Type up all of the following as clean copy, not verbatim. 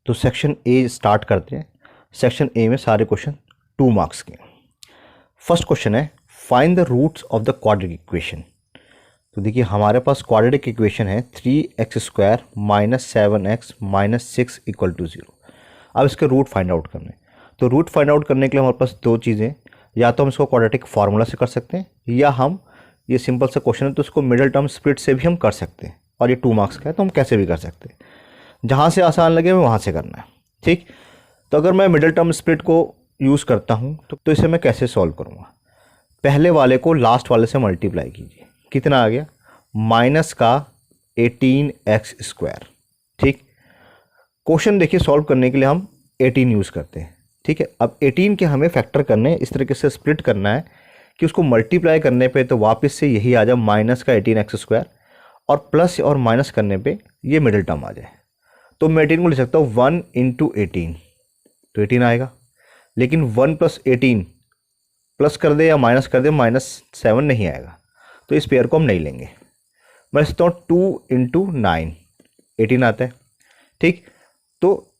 तो section A start करते हैं। सेक्शन ए में सारे क्वेश्चन 2 मार्क्स के। फर्स्ट क्वेश्चन है find the roots of the quadratic equation. तो देखिए हमारे पास क्वाड्रेटिक इक्वेशन है 3x² - 7x - 6 = 0। अब इसके रूट फाइंड आउट करने, तो रूट फाइंड आउट करने के लिए हमारे पास दो चीज़ें, या तो हम इसको क्वाड्रेटिक फार्मूला से कर सकते हैं, या हम ये सिंपल सा क्वेश्चन है तो इसको मिडिल टर्म स्प्लिट से भी हम कर सकते हैं। और ये 2 मार्क्स का है तो हम कैसे भी कर सकते हैं, जहाँ से आसान लगे हमें वहाँ से करना है। ठीक, तो अगर मैं मिडिल टर्म स्प्लिट को यूज़ करता हूँ तो इसे मैं कैसे सॉल्व करूँगा। पहले वाले को लास्ट वाले से मल्टीप्लाई कीजिए, कितना आ गया माइनस का 18x²। ठीक, क्वेश्चन देखिए सॉल्व करने के लिए हम 18 यूज़ करते हैं। ठीक है, अब 18 के हमें फैक्टर करने हैं, इस तरीके से स्प्लिट करना है कि उसको मल्टीप्लाई करने पे तो वापस से यही आ जाए माइनस का 18x², और प्लस और माइनस करने पे ये मिडिल टर्म आ जाए। तो मैं 18 को लिख सकता हूँ 1 × 18, तो 18 आएगा। लेकिन 1 + 18 प्लस कर दे या माइनस कर दे -7 नहीं आएगा, तो इस पेयर को हम नहीं लेंगे। मैं लिखता हूँ 2 × 9, 18 आता है। ठीक, तो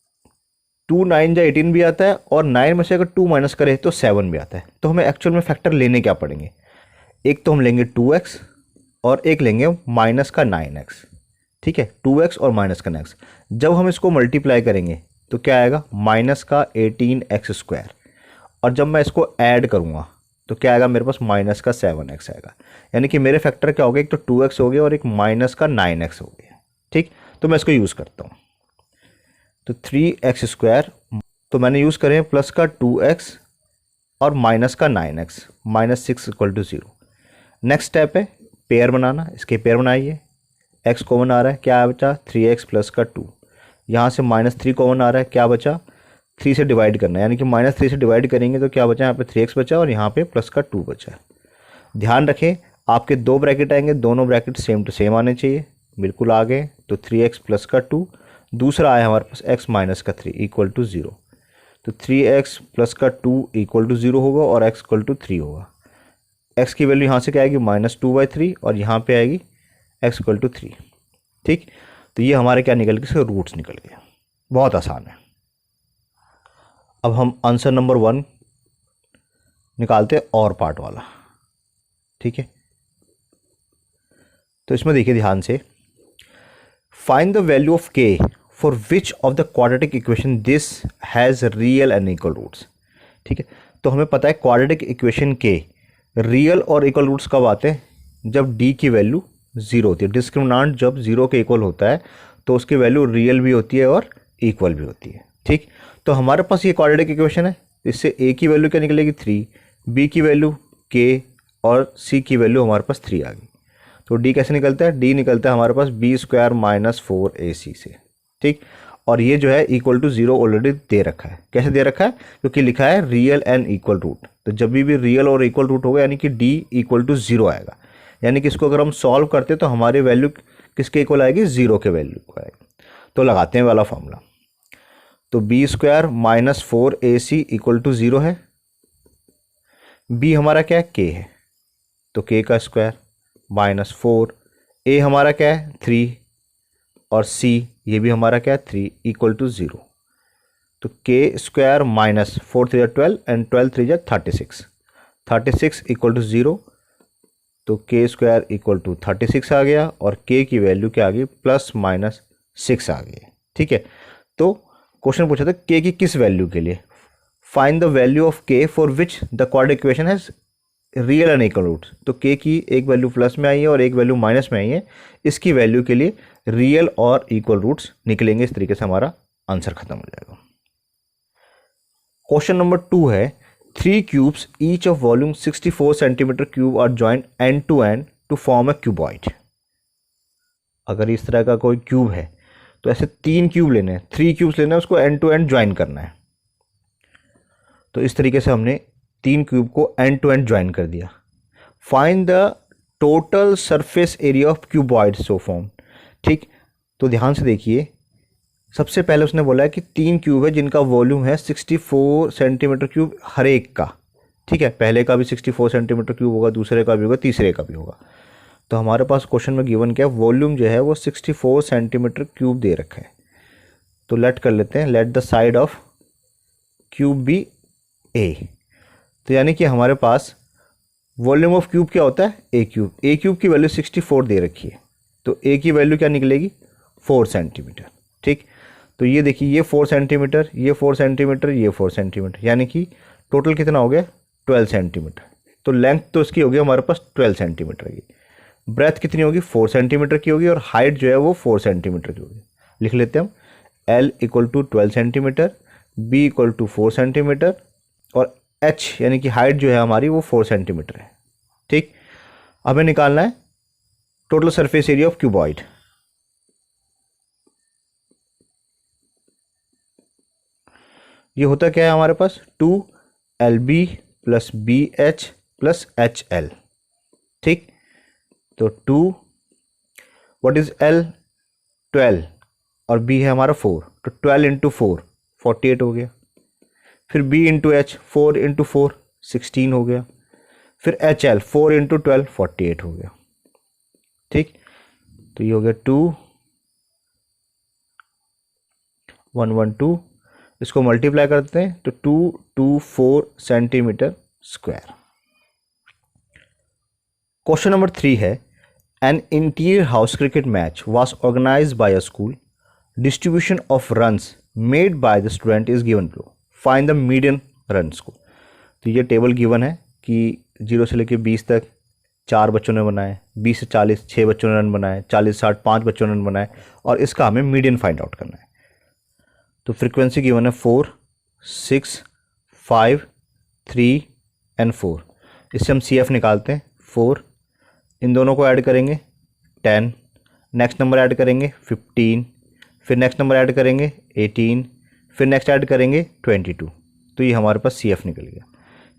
2 9 या 18 भी आता है, और 9 में से अगर 2 माइनस करें तो 7 भी आता है। तो हमें एक्चुअल में फैक्टर लेने क्या पड़ेंगे, एक तो हम लेंगे 2x और एक लेंगे माइनस का 9x। ठीक है, 2x और माइनस का 9x, जब हम इसको मल्टीप्लाई करेंगे तो क्या आएगा माइनस का 18x², और जब मैं इसको ऐड करूँगा तो क्या आएगा मेरे पास माइनस का 7x आएगा। यानी कि मेरे फैक्टर क्या हो गए, एक तो 2x हो गया और एक माइनस का 9x हो गया। ठीक, तो मैं इसको यूज़ करता हूँ, तो 3x², तो मैंने यूज़ करें प्लस का 2x और माइनस का 9x -6 = 0। नेक्स्ट स्टेप है पेयर बनाना, इसके पेयर बनाइए। x कॉमन आ रहा है, क्या बचा 3x प्लस का 2, यहाँ से -3 कॉमन आ रहा है, क्या बचा 3 से डिवाइड करना है, यानी कि -3 से डिवाइड करेंगे तो क्या बचा, यहाँ पे 3x बचा और यहाँ पे प्लस का 2 बचा। ध्यान रखें आपके 2 ब्रैकेट आएंगे, दोनों ब्रैकेट सेम टू सेम आने चाहिए, बिल्कुल आ गए। तो 3x प्लस का 2, दूसरा आया हमारे पास x माइनस का 3 = 0। तो 3x प्लस का 2 = 0 होगा और x = 3 होगा। x की वैल्यू यहाँ से क्या आएगी -2/3, और यहाँ पे आएगी x = 3। ठीक, तो ये हमारे क्या निकल गए, इसके रूट्स निकल गए। बहुत आसान है। अब हम आंसर नंबर 1 निकालते हैं और पार्ट वाला। ठीक है, तो इसमें देखिए ध्यान से, find the value of k for which of the quadratic equation this has real and equal roots. ठीक है, तो हमें पता है क्वाड्रेटिक इक्वेशन के रियल और इक्वल रूट्स कब आते हैं, जब d की वैल्यू 0 होती है। डिस्क्रिमिनेंट जब 0 के इक्वल होता है तो उसकी वैल्यू रियल भी होती है और इक्वल भी होती है। ठीक, तो हमारे पास ये क्वाड्रेटिक इक्वेशन है, इससे a की वैल्यू क्या निकलेगी 3, b की वैल्यू k और c की वैल्यू हमारे पास 3 आ गई। तो d कैसे निकलता है, d निकलता है हमारे पास b² - 4ac से। ठीक, और ये जो है = 0 ऑलरेडी दे रखा है। कैसे दे रखा है, क्योंकि लिखा है रियल एंड इक्वल रूट। तो जब भी रियल और इक्वल रूट होगा यानी कि d = 0 आएगा। यानी कि इसको अगर हम सॉल्व करते तो हमारी वैल्यू किसके इक्वल आएगी, 0 के वैल्यू को आएगी। तो लगाते हैं वाला फॉर्मूला, तो b² - 4ac = 0 है। b हमारा क्या है, k है, तो k का स्क्वायर -4, a हमारा क्या है 3, और c ये भी हमारा क्या है 3 = 0। तो k² - 4 3 12 एंड 12 3 36, 36 = 0। तो k² = 36 आ गया, और k की वैल्यू क्या आ गई +-6 आ गई। ठीक है, तो क्वेश्चन पूछा था k की किस वैल्यू के लिए, find the value of k for which the quadratic equation has real and equal roots. तो k की एक वैल्यू प्लस में आई है और एक वैल्यू माइनस में आई है, इसकी वैल्यू के लिए रियल और इक्वल रूट्स निकलेंगे। इस तरीके से हमारा आंसर खत्म हो जाएगा। क्वेश्चन नंबर 2 है 3 cubes each of volume 64 centimetre cube are joint end to end to form a cuboid. अगर इस तरह का कोई क्यूब है तो ऐसे 3 क्यूब लेने हैं, 3 क्यूब्स लेना है, उसको एंड टू एंड ज्वाइन करना है। तो इस तरीके से हमने 3 क्यूब को एंड टू एंड ज्वाइन कर दिया। Find the total surface area of cuboid so form. ठीक, तो ध्यान से देखिए, सबसे पहले उसने बोला है कि 3 क्यूब है जिनका वॉल्यूम है 64 सेंटीमीटर क्यूब हर एक का। ठीक है, पहले का भी 64 सेंटीमीटर क्यूब होगा, दूसरे का भी होगा, तीसरे का भी होगा। तो हमारे पास क्वेश्चन में गिवन क्या है, वॉल्यूम जो है वो 64 सेंटीमीटर क्यूब दे रखा है। तो लेट कर लेते हैं, let the side of cube be a. तो यानी कि हमारे पास वॉल्यूम ऑफ क्यूब क्या होता है, ए क्यूब। ए क्यूब की वैल्यू 64 दे रखी है, तो ए की वैल्यू क्या निकलेगी, 4 सेंटीमीटर। ठीक, तो ये देखिए, ये 4 सेंटीमीटर, ये 4 सेंटीमीटर, ये 4 सेंटीमीटर, यानी कि टोटल कितना हो गया, 12 सेंटीमीटर। तो लेंथ तो इसकी होगी हमारे पास 12 सेंटीमीटर की। ब्रेथ कितनी होगी, 4 सेंटीमीटर की होगी, और हाइट जो है वो 4 सेंटीमीटर की होगी। लिख लेते हैं हम, L equal to 12 centimetre, B equal to 4 centimetre, और H यानी कि हाइट जो है हमारी वो 4 सेंटीमीटर है। ठीक, हमें निकालना है total surface area of cuboid. ये होता क्या है हमारे पास, 2LB plus BH plus HL। ठीक, तो 2 व्हाट इज L, 12, और B है हमारा 4, तो 12 इंटू 4 48 हो गया। फिर B इंटू H 4 इंटू 4 16 हो गया। फिर HL 4 इंटू 12 48 हो गया। ठीक, तो ये हो गया 2 112, इसको मल्टीप्लाई करते हैं तो 224 सेंटीमीटर स्क्वायर। क्वेश्चन नंबर 3 है, an interior house cricket match was organised by a school, distribution of runs made by the student is given below, find the median run score. तो ये टेबल गिवन है कि 0 से लेकर 20 तक 4 बच्चों ने बनाए, 20 से 40 6 बच्चों ने रन बनाए, 40 60 5 बच्चों ने रन बनाए, और इसका हमें मीडियन फाइंड आउट करना है। तो फ्रीक्वेंसी गिवन है 4 6 5 3 एंड 4। इससे हम CF निकालते हैं, 4, इन दोनों को ऐड करेंगे 10, नेक्स्ट नंबर ऐड करेंगे 15, फिर नेक्स्ट नंबर ऐड करेंगे 18, फिर नेक्स्ट ऐड करेंगे 22। तो ये हमारे पास CF निकल गया।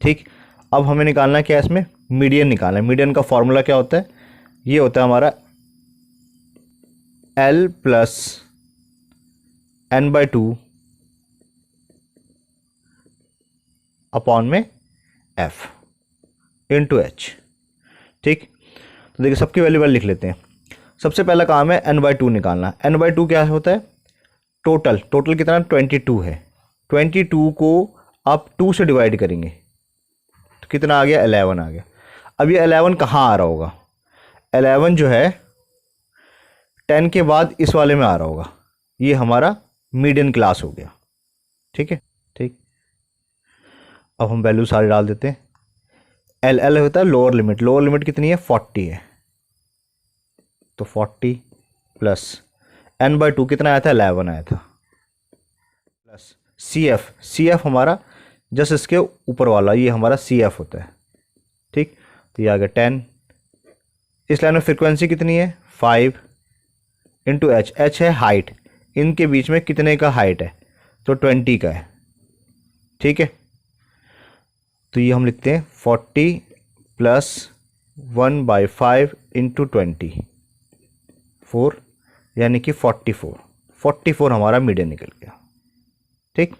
ठीक, अब हमें निकालना है क्या, इसमें मीडियन निकालना है। मीडियन का फॉर्मूला क्या होता है, ये होता है हमारा L प्लस n/2 अपॉन में F इंटू H। ठीक, तो देखिए सबकी वैल्यू लिख लेते हैं। सबसे पहला काम है n/2 निकालना। n/2 क्या होता है, टोटल कितना 22 है। 22 को आप 2 से डिवाइड करेंगे तो कितना आ गया, 11 आ गया। अब ये 11 कहाँ आ रहा होगा, 11 जो है 10 के बाद इस वाले में आ रहा होगा, ये हमारा मीडियन क्लास हो गया। ठीक है, ठीक, अब हम वैल्यू सारे डाल देते हैं। L होता है लोअर लिमिट कितनी है, 40 है, तो 40 प्लस n/2 कितना आया था, 11 आया था, प्लस CF हमारा जस्ट इसके ऊपर वाला, ये हमारा CF होता है। ठीक, तो ये आ गया 10। इस लाइन में फ्रीक्वेंसी कितनी है, 5 इंटू H है हाइट, इनके बीच में कितने का हाइट है, तो 20 का है। ठीक है, तो ये हम लिखते हैं 40 प्लस 1/5 इंटू 24, यानी कि 44 हमारा मीडियन निकल गया। ठीक,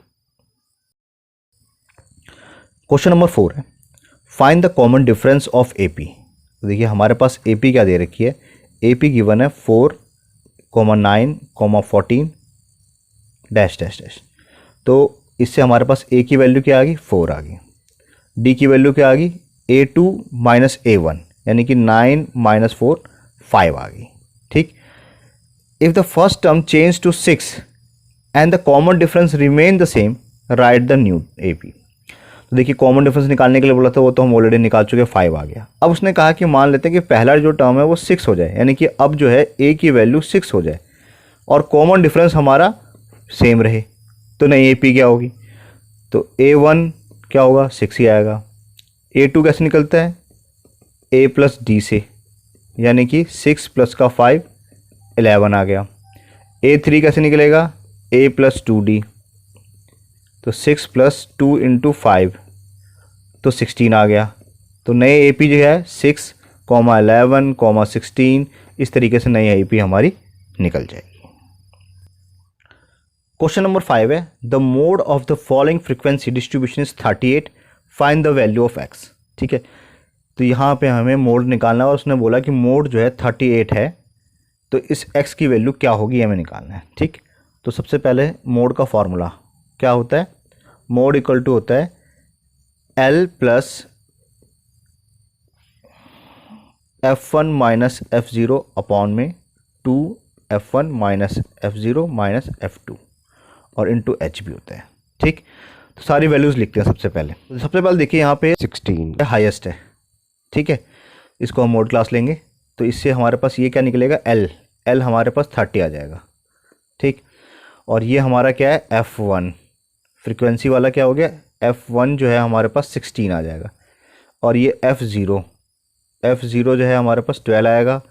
क्वेश्चन नंबर 4 है, find the common difference of AP। तो देखिए हमारे पास AP क्या दे रखी है, AP गिवन है 4, 9, 14 डैश डैश डैश। तो इससे हमारे पास A की वैल्यू क्या आ गई, 4 आ गई। D की वैल्यू क्या आ गई, A2 माइनस A1, यानी कि 9 माइनस 4 5 आ गई। ठीक, if the first term change to 6 and the common difference remain the same, write the new AP। तो देखिए कॉमन डिफरेंस निकालने के लिए बोला था, वो तो हम ऑलरेडी निकाल चुके, 5 आ गया। अब उसने कहा कि मान लेते हैं कि पहला जो टर्म है वो 6 हो जाए, यानी कि अब जो है A की वैल्यू 6 हो जाए और कॉमन डिफरेंस हमारा सेम रहे। तो नहीं, AP क्या होगी, तो A1 क्या होगा, 6 ही आएगा। A2 कैसे निकलता है, A प्लस D से, यानी कि 6 प्लस का 5 11 आ गया। A3 कैसे निकलेगा, A प्लस 2D, तो 6 प्लस 2 इंटू 5 तो 16 आ गया। तो नए AP जो है 6, 11, 16, इस तरीके से नई AP हमारी निकल जाएगी। क्वेश्चन नंबर 5 है, the mode of the following frequency distribution is 38, find the value of x। ठीक है, तो यहाँ पे हमें मोड निकालना है और उसने बोला कि मोड जो है 38 है, तो इस x की वैल्यू क्या होगी हमें निकालना है। ठीक, तो सबसे पहले मोड का फॉर्मूला क्या होता है, मोड इक्वल टू होता है L plus F1 minus F0 upon में 2F1 minus F0 minus F2 और इंटू H भी होता है। ठीक, तो सारी वैल्यूज़ लिखते हैं सबसे पहले। तो सबसे पहले देखिए यहाँ पे 16 हाईएस्ट है। ठीक है, इसको हम मोड क्लास लेंगे तो इससे हमारे पास ये क्या निकलेगा, L हमारे पास 30 आ जाएगा। ठीक, और ये हमारा क्या है F1 फ्रीक्वेंसी वाला क्या हो गया, F1 जो है हमारे पास 16 आ जाएगा। और ये F0 जो है हमारे पास 12 आएगा।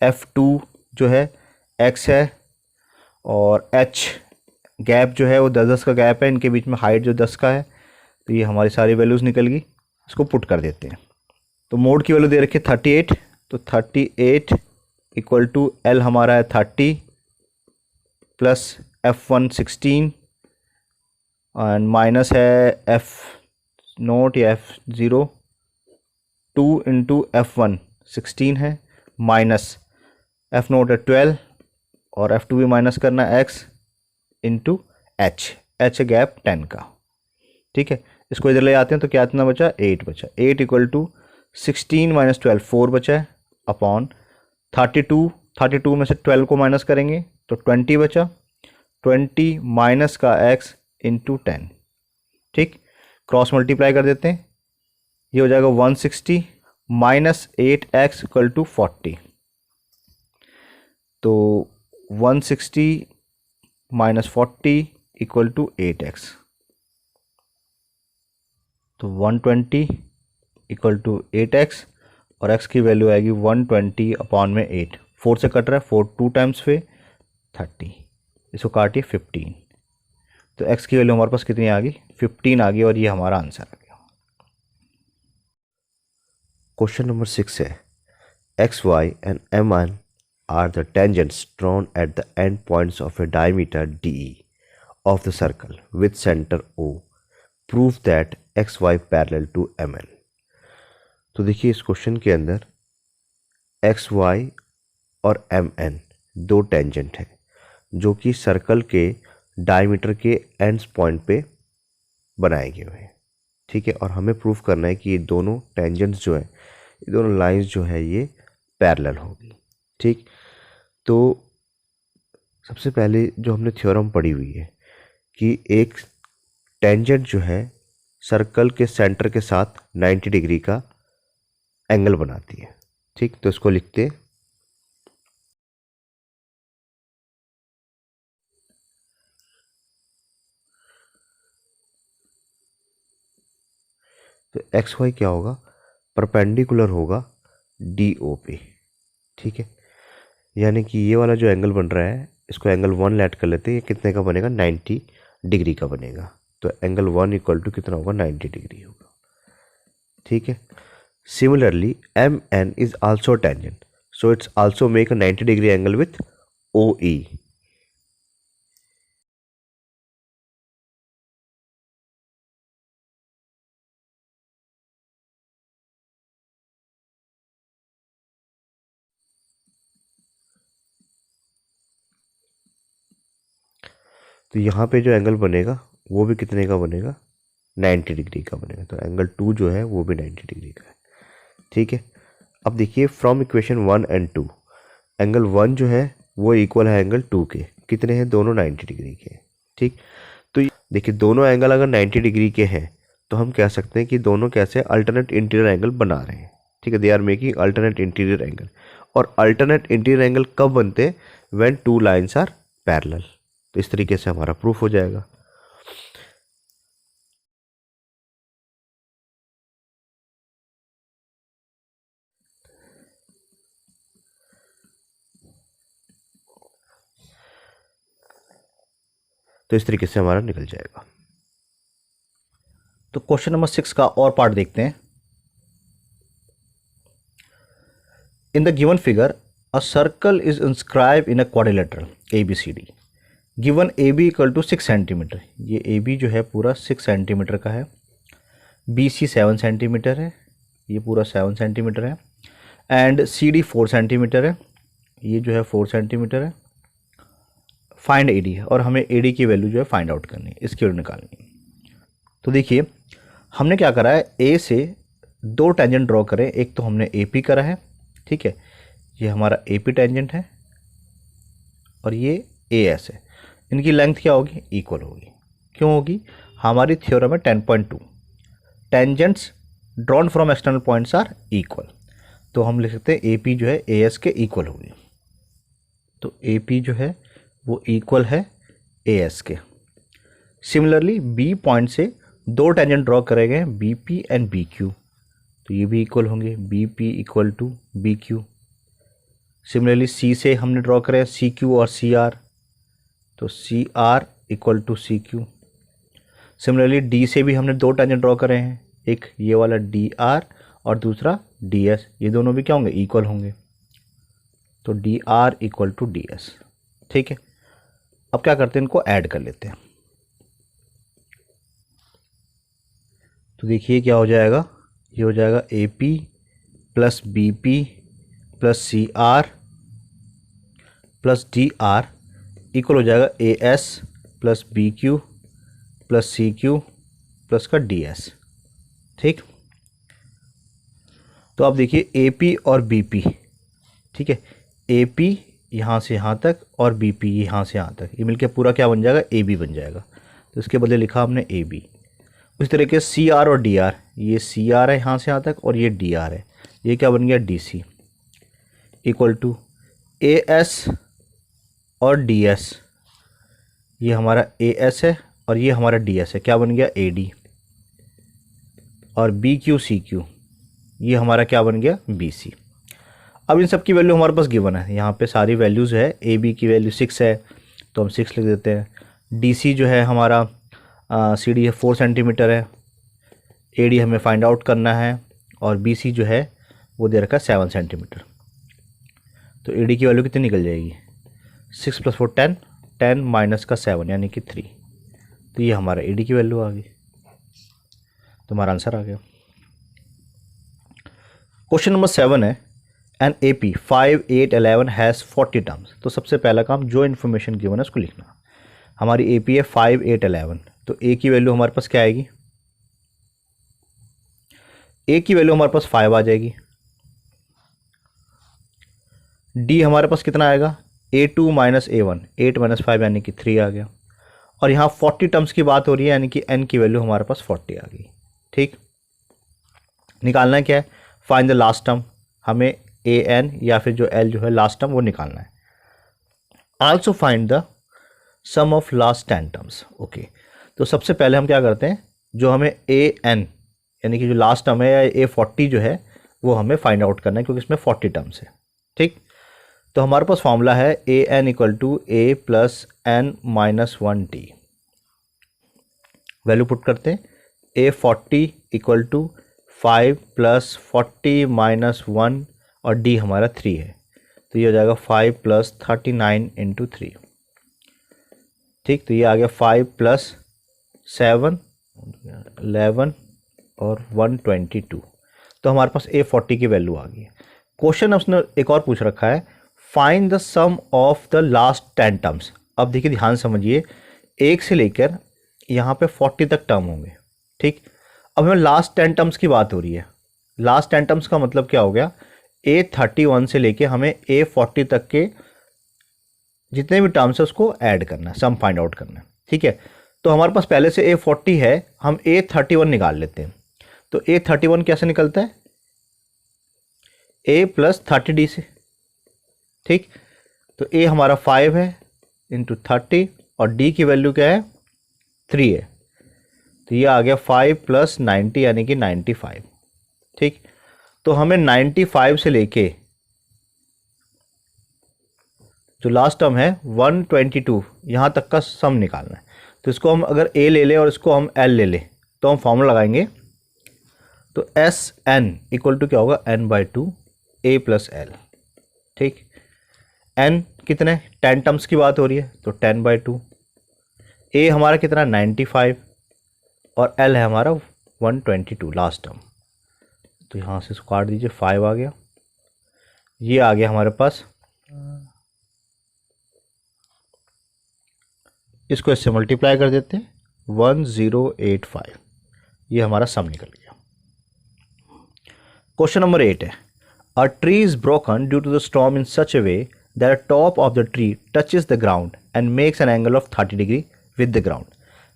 F2 जो है X है और H गैप जो है वो 10-10 का गैप है, इनके बीच में हाइट जो 10 का है। तो ये हमारी सारी वैल्यूज़ निकल गई, इसको पुट कर देते हैं। तो मोड की वैल्यू दे रखी है 38, तो 38 इक्वल टू L हमारा है 30 प्लस F1 16 एंड माइनस है F0 या F0 2 इंटू F1 16 है माइनस F0 है 12 और F2 भी माइनस करना है X इंटू H गैप 10 का। ठीक है, इसको इधर ले आते हैं तो क्या इतना बचा, 8 बचा। 8 इक्वल टू 16 माइनस 12 4 बचा है अपॉन 32 में से 12 को माइनस करेंगे तो 20 बचा। 20 माइनस का X इंटू 10। ठीक, क्रॉस मल्टीप्लाई कर देते हैं, ये हो जाएगा 160 माइनस 8X इक्वल टू 40। तो 160 माइनस 40 इक्वल टू 8X, तो 120 इक्वल टू 8X और X की वैल्यू आएगी 120 अपॉन में 8। 4 से कट रहा है, 4 2 टाइम्स पे 30, इसको काटिए 15। तो X की वैल्यू हमारे पास कितनी आ गई, 15 आ गई और ये हमारा आंसर आ गया। क्वेश्चन नंबर 6 है XY and MN are the tangents drawn at the end points of a diameter DE of the circle with center O. Prove that XY parallel to MN. तो देखिए इस क्वेश्चन के अंदर XY और MN दो tangent हैं जो कि सर्कल के डायमीटर के एंड्स पॉइंट पे बनाए गए हुए हैं। ठीक है, और हमें प्रूफ करना है कि ये दोनों टेंजेंट्स जो है, ये दोनों लाइंस जो है ये पैरेलल होगी। ठीक, तो सबसे पहले जो हमने थ्योरम पढ़ी हुई है कि एक टेंजेंट जो है सर्कल के सेंटर के साथ 90 डिग्री का एंगल बनाती है। ठीक, तो इसको लिखते हैं। तो एक्स वाई क्या होगा, परपेंडिकुलर होगा DO पे। ठीक है, यानी कि ये वाला जो एंगल बन रहा है इसको एंगल 1 लेट कर लेते हैं। ये कितने का बनेगा, 90 डिग्री का बनेगा। तो एंगल 1 इक्वल टू कितना होगा, 90 डिग्री होगा। ठीक है, similarly MN is also tangent, so it's also make a 90 degree angle with OE। तो यहाँ पे जो एंगल बनेगा वो भी कितने का बनेगा, 90 डिग्री का बनेगा। तो एंगल 2 जो है वो भी 90 डिग्री का है। ठीक है, अब देखिए फ्रॉम इक्वेशन 1 एंड 2 एंगल 1 जो है वो इक्वल है एंगल 2 के, कितने हैं, दोनों 90 डिग्री के। ठीक, तो देखिए दोनों एंगल अगर 90 डिग्री के हैं तो हम कह सकते हैं कि दोनों कैसे अल्टरनेट इंटीरियर एंगल बना रहे हैं। ठीक है, they are making alternate interior angle. और अल्टरनेट इंटीरियर एंगल कब बनते हैं, when two lines are parallel. तो इस तरीके से हमारा प्रूफ हो जाएगा। तो इस तरीके से हमारा निकल जाएगा। तो क्वेश्चन नंबर 6 का और पार्ट देखते हैं। In the given figure a circle is inscribe in a quadrilateral ABCD given AB equal to 6 centimetre. ये AB जो है पूरा 6 सेंटीमीटर का है, BC 7 सेंटीमीटर है, ये पूरा 7 सेंटीमीटर है, एंड CD 4 सेंटीमीटर है, ये जो है 4 सेंटीमीटर है, फाइंड ए डी है और हमें ए डी की वैल्यू जो है फाइंड आउट करनी है, इसकी वैल्यू निकालनी है। तो देखिए हमने क्या करा है, ए से 2 टेंजेंट ड्रॉ करें। एक तो हमने ए पी करा है, ठीक है, ये हमारा ए पी टेंजेंट है और ये ए एस है। इनकी लेंथ क्या होगी, इक्वल होगी। क्यों होगी, हमारी थ्योरम है 10.2 tangents drawn from external points are equal. तो हम लिख सकते हैं ए पी जो है ए एस के इक्वल होगी। तो ए पी जो है वो इक्वल है ए एस के। सिमिलरली बी पॉइंट से 2 टेंजेंट ड्रॉ करे गए B P and B Q, तो ये भी इक्वल होंगे, B P equal to B Q. Similarly C से हमने ड्रॉ करे सी क्यू और सी आर, तो C R equal to C Q. Similarly D से भी हमने 2 टेंजेंट ड्रॉ करे हैं, एक ये वाला डी आर और दूसरा डी एस, ये दोनों भी क्या होंगे, इक्वल होंगे। तो D R equal to D S, ठीक है। अब क्या करते हैं, इनको ऐड कर लेते हैं। तो देखिए क्या हो जाएगा, ये हो जाएगा A P plus B P plus C R plus D R equal हो जाएगा A S plus B Q plus C Q plus का डी एस, ठीक। तो आप देखिए ए पी और बी पी, ठीक है, ए पी यहाँ से यहाँ तक और बी पी यहाँ से यहाँ तक, ये मिलके पूरा क्या बन जाएगा, ए बी बन जाएगा। तो इसके बदले लिखा हमने ए बी। उस तरीके से सी आर और डी आर, ये सी आर है यहाँ से यहाँ तक और ये डी आर है, ये क्या बन गया, D C equal to A S और डी एस, ये हमारा ए एस है और ये हमारा डी एस है, क्या बन गया, ए डी। और बी क्यू सी क्यू, ये हमारा क्या बन गया, बी सी। अब इन सब की वैल्यू हमारे पास गिवन है, यहाँ पे सारी वैल्यूज़ है। ए बी की वैल्यू 6 है तो हम 6 लिख देते हैं। डी सी जो है हमारा सी डी है 4 सेंटीमीटर है। ए डी हमें फाइंड आउट करना है और बी सी जो है वो दे रखा है 7 सेंटीमीटर। तो ए डी की वैल्यू कितनी निकल जाएगी, 6 + 4 10, 10 माइनस का 7 यानी कि 3। तो ये हमारा ए डी की वैल्यू आ गई, तो हमारा आंसर आ गया। क्वेश्चन नंबर 7 है, an A P 5, 8, 11 has 40 terms. तो सबसे पहला काम जो इन्फॉर्मेशन गिवन है उसको लिखना। हमारी ए पी है 5, 8, 11, तो ए की वैल्यू हमारे पास क्या आएगी, ए की वैल्यू हमारे पास 5 आ जाएगी। डी हमारे पास कितना आएगा, A2 माइनस A1, 8 माइनस 5 यानी कि 3 आ गया। और यहाँ 40 टर्म्स की बात हो रही है यानी कि n की वैल्यू हमारे पास 40 आ गई, ठीक। निकालना है क्या है, फाइंड द लास्ट टर्म, हमें an या फिर जो l जो है लास्ट टर्म वो निकालना है। Also find the sum of last 10 terms. Okay, तो सबसे पहले हम क्या करते हैं, जो हमें an यानी कि जो लास्ट टर्म है या A40 जो है वो हमें फाइंड आउट करना है क्योंकि इसमें 40 टर्म्स है, ठीक। तो हमारे पास फॉर्मूला है an equal to a plus n minus 1t। Value put करते हैं, A40 equal to 5 plus 40 minus 1 और d हमारा 3 है, तो ये हो जाएगा 5 प्लस 39 इंटू 3, ठीक। तो ये आ गया 5 प्लस 7 11 और 122। तो हमारे पास A40 की वैल्यू आ गई है। क्वेश्चन उसने एक और पूछ रखा है, find the sum of the last 10 terms. अब देखिए ध्यान समझिए, 1 से लेकर यहाँ पे 40 तक टर्म होंगे, ठीक। अब हमें लास्ट 10 टर्म्स की बात हो रही है। लास्ट 10 टर्म्स का मतलब क्या हो गया, A31 से लेके हमें A40 तक के जितने भी टर्म्स है उसको ऐड करना है, सम फाइंड आउट करना है, ठीक है। तो हमारे पास पहले से A40 है, हम A31 निकाल लेते हैं। तो A31 कैसे निकलता है, A प्लस 30D से, ठीक। तो A हमारा 5 है इंटू 30 और D की वैल्यू क्या है, 3 है। तो ये आ गया 5 प्लस 90 यानी कि 95, ठीक। तो हमें 95 से लेके जो लास्ट टर्म है 122 यहाँ तक का सम निकालना है। तो इसको हम अगर A ले लें और इसको हम L ले लें तो हम फॉर्मूला लगाएंगे। तो SN इक्वल टू क्या होगा, n/2 A प्लस L, ठीक। n कितने, 10 टर्म्स की बात हो रही है तो 10/2। A हमारा कितना 95 और L है हमारा 122 लास्ट टर्म। तो यहाँ से इसको काट दीजिए, 5 आ गया। ये आ गया हमारे पास इसको इससे मल्टीप्लाई कर देते हैं 1085, ये हमारा सम निकल गया। क्वेश्चन नंबर 8 है, a tree is broken due to the storm in such a way that the top of the tree touches the ground and makes an angle of 30 degree with the ground.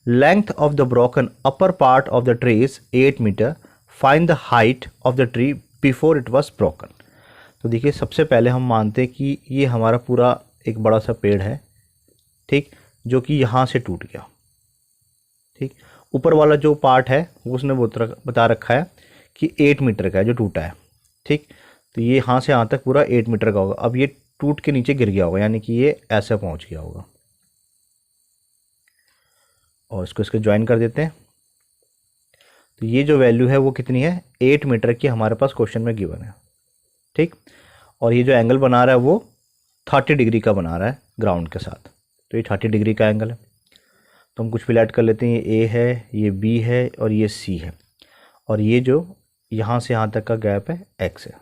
Length of the broken upper part of the tree is 8 metre, find the height of the tree before it was broken. तो देखिए सबसे पहले हम मानते हैं कि ये हमारा पूरा एक बड़ा सा पेड़ है, ठीक, जो कि यहाँ से टूट गया, ठीक। ऊपर वाला जो पार्ट है वो उसने बता रखा है कि 8 मीटर का है जो टूटा है, ठीक। तो ये यहाँ से यहाँ तक पूरा 8 मीटर का होगा। अब ये टूट के नीचे गिर गया होगा, यानी कि ये ऐसे पहुँच गया होगा, और इसको इसके ज्वाइन कर देते हैं। तो ये जो वैल्यू है वो कितनी है, 8 मीटर की हमारे पास क्वेश्चन में गिवन है, ठीक। और ये जो एंगल बना रहा है वो 30 डिग्री का बना रहा है ग्राउंड के साथ, तो ये 30 डिग्री का एंगल है। तो हम कुछ भी ऐड कर लेते हैं, ये ए है, ये बी है और ये सी है, और ये जो यहाँ से यहाँ तक का गैप है एक्स है।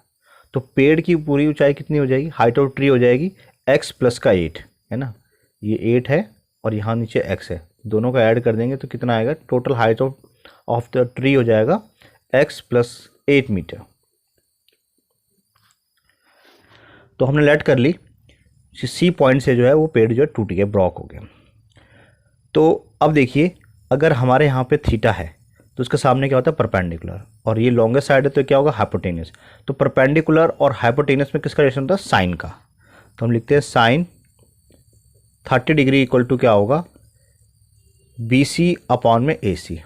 तो पेड़ की पूरी ऊंचाई कितनी हो जाएगी, हाइट ऑफ ट्री हो जाएगी एक्स प्लस का 8 है ना, ये 8 है और यहाँ नीचे एक्स है, दोनों का ऐड कर देंगे तो कितना आएगा, total height of the tree हो जाएगा एक्स प्लस 8 मीटर। तो हमने लेट कर ली, सी पॉइंट से जो है वो पेड़ जो है टूट गया, ब्रॉक हो गया। तो अब देखिए अगर हमारे यहाँ पे थीटा है तो उसके सामने क्या होता है, परपेंडिकुलर, और ये लॉन्गेस्ट साइड है तो क्या होगा, हाइपोटेनियस। तो परपेंडिकुलर और हाइपोटेनियस में किसका रिलेशन होता है, साइन का। तो हम लिखते हैं साइन 30 डिग्री इक्वल टू क्या होगा, बी सी अपॉन में ए सी।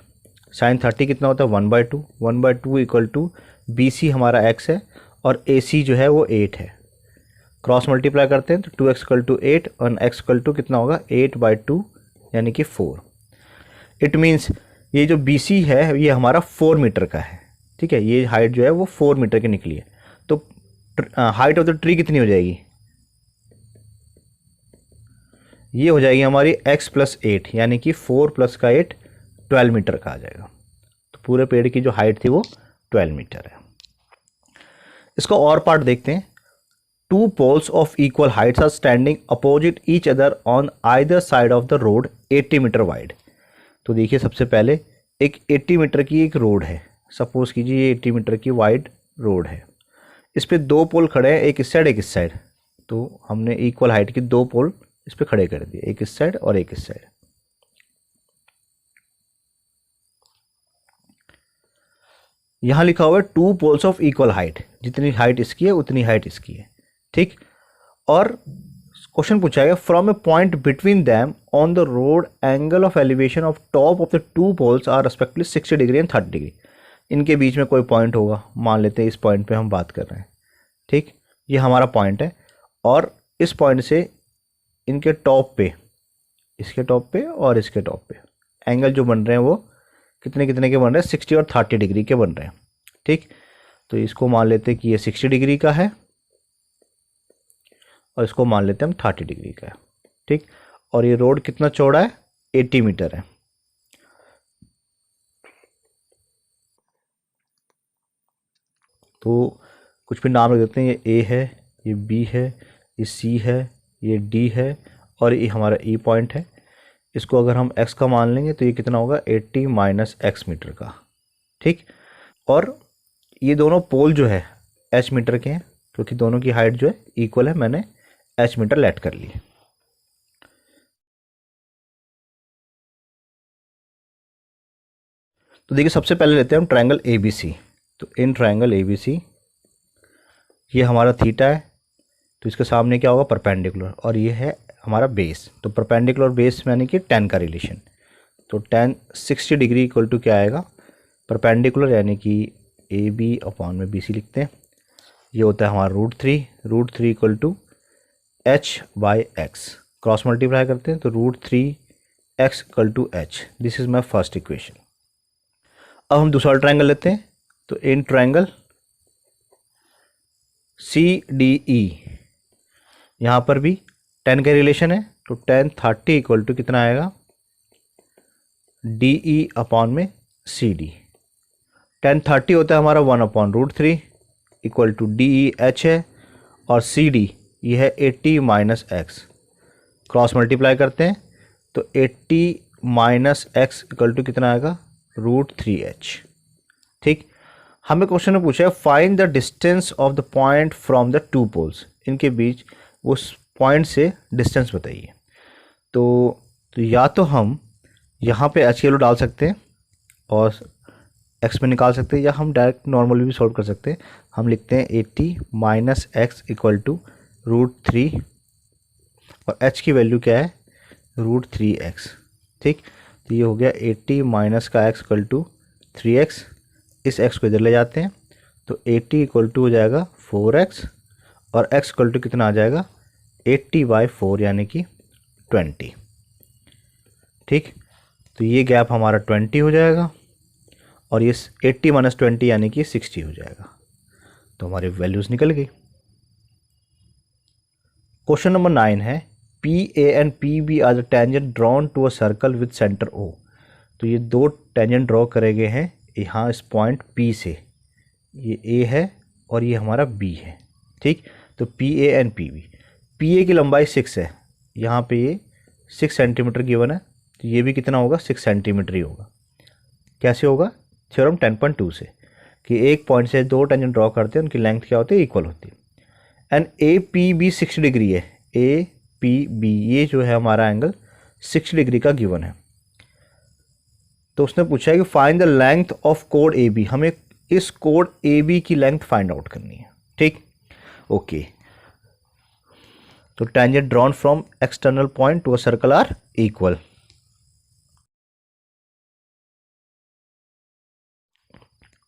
साइन 30 कितना होता है, 1/2, 1/2 इक्वल टू बी सी हमारा एक्स है और ए सी जो है वो 8 है। क्रॉस मल्टीप्लाई करते हैं तो 2x इक्वल टू 8 और x इक्वल टू कितना होगा, 8/2 यानी कि 4। इट मीन्स ये जो बी सी है ये हमारा 4 मीटर का है, ठीक है। ये हाइट जो है वो 4 मीटर की निकली है। तो हाइट ऑफ द ट्री कितनी हो जाएगी, ये हो जाएगी हमारी x प्लस 8 यानी कि 4 प्लस का 8 12 मीटर का आ जाएगा। तो पूरे पेड़ की जो हाइट थी वो 12 मीटर है। इसका और पार्ट देखते हैं। Two poles of equal heights are standing opposite each other on either side of the road 80 metre wide. तो देखिए सबसे पहले एक 80 मीटर की एक रोड है, सपोज कीजिए ये 80 मीटर की वाइड रोड है, इस पे दो पोल खड़े हैं, एक इस साइड एक इस साइड। तो हमने इक्वल हाइट के दो पोल इस पे खड़े कर दिए, एक इस साइड और एक इस साइड। यहाँ लिखा हुआ है two poles of equal height, जितनी हाइट इसकी है उतनी हाइट इसकी है, ठीक। और क्वेश्चन पूछा गया from a point between them on the road angle of elevation of top of the two poles are respectively 60 degree and 30 degree. इनके बीच में कोई पॉइंट होगा, मान लेते हैं इस पॉइंट पे हम बात कर रहे हैं, ठीक। ये हमारा पॉइंट है और इस पॉइंट से इनके टॉप पे, इसके टॉप पे और इसके टॉप पे एंगल जो बन रहे हैं वो कितने कितने के बन रहे हैं, 60 और 30 डिग्री के बन रहे हैं, ठीक। तो इसको मान लेते हैं कि ये 60 डिग्री का है और इसको मान लेते हैं हम 30 डिग्री का है, ठीक। और ये रोड कितना चौड़ा है, 80 मीटर है। तो कुछ भी नाम रख देते हैं, ये ए है, ये बी है, ये सी है, ये डी है और ये हमारा ई पॉइंट है। इसको अगर हम x का मान लेंगे तो ये कितना होगा, 80 माइनस x मीटर का, ठीक। और ये दोनों पोल जो है h मीटर के हैं क्योंकि दोनों की हाइट जो है इक्वल है, मैंने h मीटर लेट कर ली। तो देखिए सबसे पहले लेते हैं हम ट्रायंगल ABC। तो इन ट्रायंगल ABC ये हमारा थीटा है, तो इसके सामने क्या होगा, परपेंडिकुलर, और ये है हमारा बेस। तो परपेंडिकुलर बेस यानी कि tan का रिलेशन। तो tan 60 डिग्री इक्वल टू क्या आएगा, परपेंडिकुलर यानी कि AB अपॉन में BC लिखते हैं, ये होता है हमारा √3 equal to h/x। Cross multiply करते हैं तो √3x equal to h। This is my first equation. अब हम दूसरा ट्रायंगल लेते हैं। तो इन ट्रायंगल CDE यहाँ पर भी tan का रिलेशन है, तो tan 30 इक्वल टू कितना आएगा, DE अपॉन में CD। tan 30 होता है हमारा 1/√3 इक्वल टू DE h है और CD ये है 80 माइनस x। क्रॉस मल्टीप्लाई करते हैं तो 80 माइनस एक्स इक्वल टू कितना आएगा, √3h। ठीक, हमें क्वेश्चन में पूछा है find the distance of the point from the two poles, इनके बीच उस पॉइंट से डिस्टेंस बताइए। तो या तो हम यहाँ पे h की वैल्यू डाल सकते हैं और x में निकाल सकते हैं, या हम डायरेक्ट नॉर्मली भी सॉल्व कर सकते हैं। हम लिखते हैं 80 माइनस एक्स इक्वल टू √3 और h की वैल्यू क्या है, √3x। ठीक, तो ये हो गया 80 माइनस का x इक्वल टू 3x, इस x को इधर ले जाते हैं तो 80 इक्वल टू हो जाएगा 4x और x इक्वल टू कितना आ जाएगा 80/4 यानी कि 20। ठीक, तो ये गैप हमारा 20 हो जाएगा और ये 80 माइनस 20 यानी कि 60 हो जाएगा। तो हमारी वैल्यूज़ निकल गई। क्वेश्चन नंबर 9 है PA and PB are the tangent drawn to a circle with centre O। तो ये दो टेंजेंट ड्रॉ करे गए हैं यहाँ इस पॉइंट P से, ये A है और ये हमारा B है। ठीक, तो PA एंड PB, PA की लंबाई 6 है, यहाँ पे ये 6 सेंटीमीटर गिवन है, तो ये भी कितना होगा 6 सेंटीमीटर ही होगा। कैसे होगा, थ्योरम 10.2 से, कि एक पॉइंट से दो टेंजेंट ड्रॉ करते हैं, उनकी लेंथ क्या होती है, इक्वल होती है। एंड APB 60 डिग्री है, APB ये जो है हमारा एंगल 60 डिग्री का गिवन है। तो उसने पूछा है कि फाइंड द लेंथ ऑफ कोड AB, हमें इस कोड AB की लेंथ फाइंड आउट करनी है। ठीक, ओके, तो tangent drawn from external point to a circle are equal.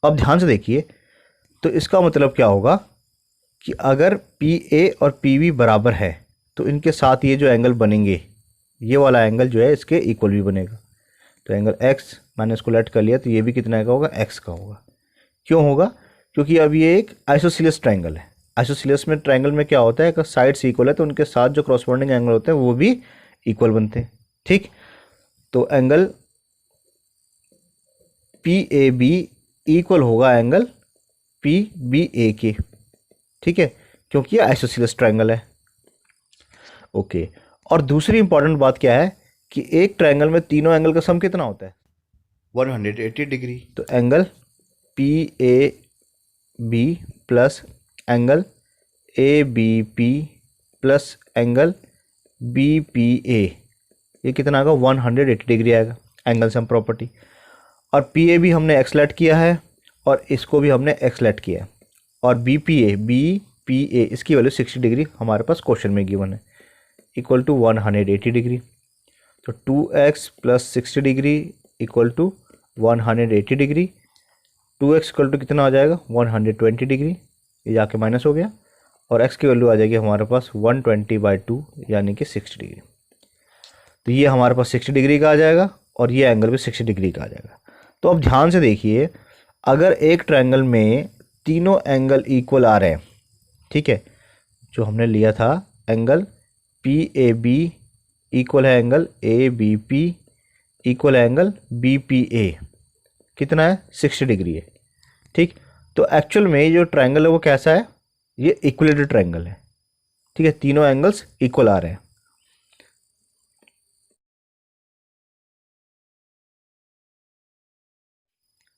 अब ध्यान से देखिए, तो इसका मतलब क्या होगा कि अगर PA और PB बराबर है तो इनके साथ ये जो एंगल बनेंगे, ये वाला एंगल जो है इसके इक्वल भी बनेगा। तो एंगल x, मैंने इसको लेट कर लिया, तो ये भी कितना का होगा, x का होगा। क्यों होगा, क्योंकि अब ये एक आइसोसेलेस ट्रायंगल है। आइसोसेलेस में ट्रायंगल में क्या होता है, अगर साइड्स इक्वल है तो उनके साथ जो करस्पॉन्डिंग एंगल होते हैं वो भी इक्वल बनते हैं। ठीक, तो एंगल PAB इक्वल होगा एंगल PBA के। ठीक है, क्योंकि ये आइसोसेलेस ट्रायंगल है। ओके, और दूसरी इंपॉर्टेंट बात क्या है कि एक ट्रायंगल में तीनों एंगल का सम कितना होता है, 180 डिग्री। तो angle PAB plus angle ABP plus angle BPA, ये कितना आएगा, 180 डिग्री आएगा एंगल सम प्रॉपर्टी। और PAB हमने एक्सलेट किया है और इसको भी हमने एक्सलेट किया है, और BPA इसकी वैल्यू 60 डिग्री हमारे पास क्वेश्चन में गिवन है, इक्वल टू 180 डिग्री। तो 2x plus 60 degree equal to 180 degree, 2x equal to कितना आ जाएगा, 120 डिग्री, ये जाके माइनस हो गया, और x की वैल्यू आ जाएगी हमारे पास 120/2 यानी कि 60 डिग्री। तो ये हमारे पास 60 डिग्री का आ जाएगा और ये एंगल भी 60 डिग्री का आ जाएगा। तो अब ध्यान से देखिए, अगर एक ट्रायंगल में तीनों एंगल इक्वल आ रहे हैं, ठीक है, जो हमने लिया था एंगल PAB इक्वल है एंगल ABP इक्वल है एंगल BPA, कितना है, 60 डिग्री है। ठीक, तो एक्चुअल में ये जो ट्रायंगल है वो कैसा है, ये इक्विलेटरल ट्रायंगल है। ठीक है, तीनों एंगल्स इक्वल आ रहे हैं।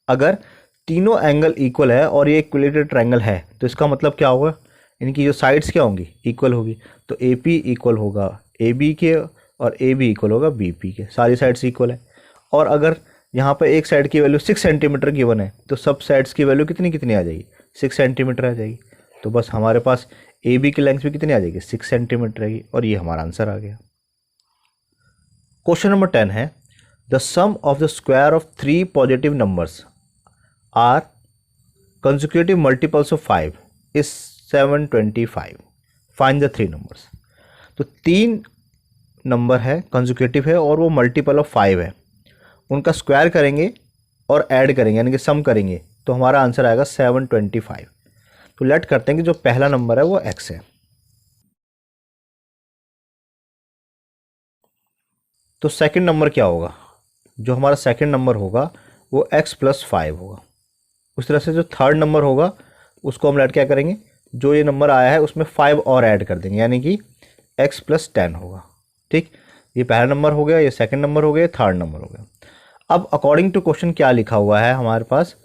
अगर तीनों एंगल इक्वल है और ये इक्विलेटरल ट्रायंगल है तो इसका मतलब क्या होगा, इनकी जो साइड्स क्या होंगी, इक्वल होगी। तो AP इक्वल होगा AB के और AB इक्वल होगा BP के, सारी साइड्स इक्वल है। और अगर यहाँ पर एक साइड की वैल्यू 6 सेंटीमीटर गिवन है तो सब साइड्स की वैल्यू कितनी कितनी आ जाएगी, 6 सेंटीमीटर आ जाएगी। तो बस हमारे पास AB की लेंथ भी कितनी आ जाएगी, 6 सेंटीमीटर आएगी, और ये हमारा आंसर आ गया। क्वेश्चन नंबर 10 है the sum of the square of 3 positive numbers are consecutive multiples of 5 is 725. Find the 3 numbers. तो 3 नंबर है, कंसेक्यूटिव है और वो मल्टीपल ऑफ 5 है, उनका स्क्वायर करेंगे और ऐड करेंगे यानी कि सम करेंगे तो हमारा आंसर आएगा 725। तो लेट करते हैं कि जो पहला नंबर है वो x है। तो सेकंड नंबर क्या होगा, जो हमारा सेकंड नंबर होगा वो x + 5 होगा। उस तरह से जो थर्ड नंबर होगा उसको हम लेट क्या करेंगे, जो ये नंबर आया है उसमें 5 और ऐड कर देंगे यानी कि x + 10 होगा। ठीक, ये पहला नंबर हो गया, ये सेकंड नंबर हो गया, थर्ड नंबर हो गया। अब अकॉर्डिंग टू क्वेश्चन क्या लिखा हुआ है हमारे पास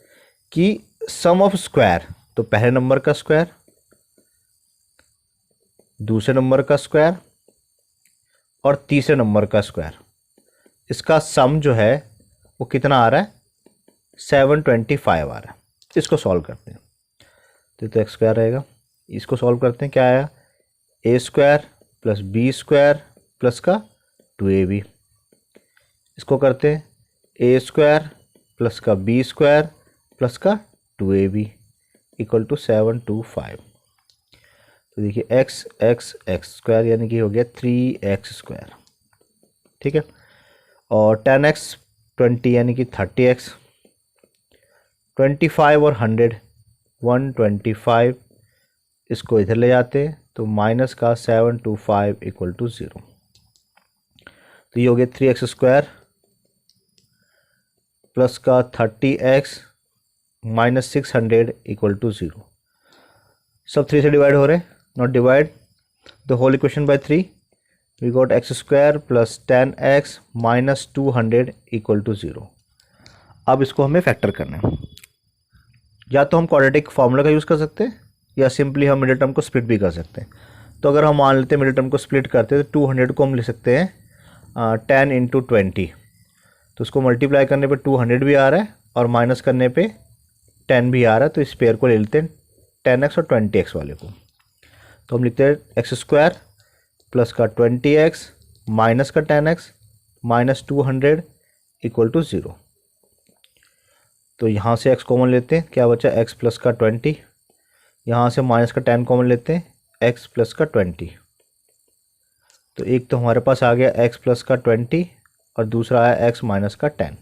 कि सम ऑफ स्क्वायर, तो पहले नंबर का स्क्वायर, दूसरे नंबर का स्क्वायर और तीसरे नंबर का स्क्वायर, इसका सम जो है वो कितना आ रहा है, 725 आ रहा है। इसको सॉल्व करते हैं, तो एक्स स्क्वायर रहेगा। इसको सॉल्व करते हैं, क्या आया, a square plus b square plus का 2ab। इसको करते हैं ए स्क्वायर प्लस का बी स्क्वायर प्लस का 2ab इक्वल टू 725। तो देखिए एक्स एक्स एक्स स्क्वायर यानी कि हो गया 3x स्क्वायर, ठीक है। और 10x 20 यानी कि 30x, 25 और 100 125, इसको इधर ले जाते हैं तो माइनस का 725 इक्वल टू 0। तो ये हो गया 3x स्क्वायर प्लस का 30x माइनस 600 इक्वल टू 0। सब 3 से डिवाइड हो रहे हैं, not divide the whole equation by 3। We got x square plus 10x minus 200 equal to 0। अब इसको हमें फैक्टर करना है, या तो हम क्वाड्रेटिक फार्मूला का यूज़ कर सकते हैं या सिंपली हम मिडिल टर्म को स्प्लिट भी कर सकते हैं। तो अगर हम मान लेते हैं मिडिल टर्म को स्प्लिट करते हैं तो 200 को हम लिख सकते हैं 10 इंटू 20। तो उसको मल्टीप्लाई करने पे 200 भी आ रहा है और माइनस करने पे 10 भी आ रहा है। तो इस पेयर को ले लेते हैं 10x और 20x वाले को। तो हम लिखते हैं एक्स स्क्वायर प्लस का 20x माइनस का 10x माइनस 200 इक्वल टू 0। तो यहाँ से x कॉमन लेते हैं, क्या बचा x प्लस का 20, यहाँ से माइनस का 10 कॉमन लेते हैं x प्लस का 20। तो एक तो हमारे पास आ गया x प्लस का 20 और दूसरा आया x माइनस का 10।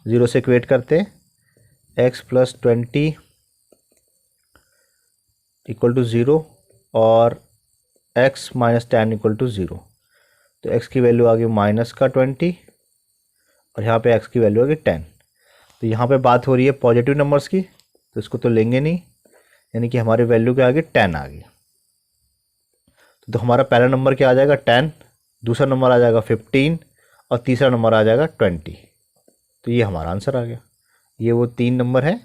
0 से इक्वेट करते हैं x प्लस 20 इक्वल टू 0 और x माइनस 10 इक्वल टू 0। तो x की वैल्यू आ गई माइनस का 20 और यहाँ पे x की वैल्यू आ गई 10। तो यहाँ पे बात हो रही है पॉजिटिव नंबर्स की, तो इसको तो लेंगे नहीं, यानी कि हमारे वैल्यू के आगे 10 आ गई। तो हमारा पहला नंबर क्या आ जाएगा 10, दूसरा नंबर आ जाएगा 15 और तीसरा नंबर आ जाएगा 20। तो ये हमारा आंसर आ गया। ये वो 3 नंबर है,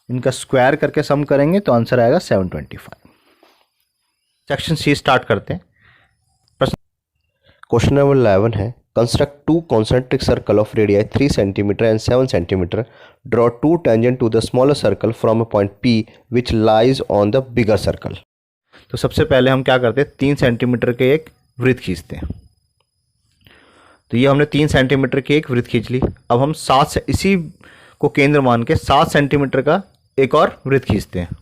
इनका स्क्वायर करके सम करेंगे तो आंसर आएगा 725। सेक्शन सी स्टार्ट करते हैं। क्वेश्चन नंबर 11 है, construct two concentric circle of radii 3 centimetre and 7 centimetre, draw 2 tangent to the smaller circle from a point P which lies on the bigger circle. तो सबसे पहले हम क्या करते हैं, 3 सेंटीमीटर के एक वृत्त खींचते हैं। तो ये हमने 3 सेंटीमीटर की एक वृत्त खींच ली। अब हम इसी को केंद्र मान के 7 सेंटीमीटर का एक और वृत्त खींचते हैं।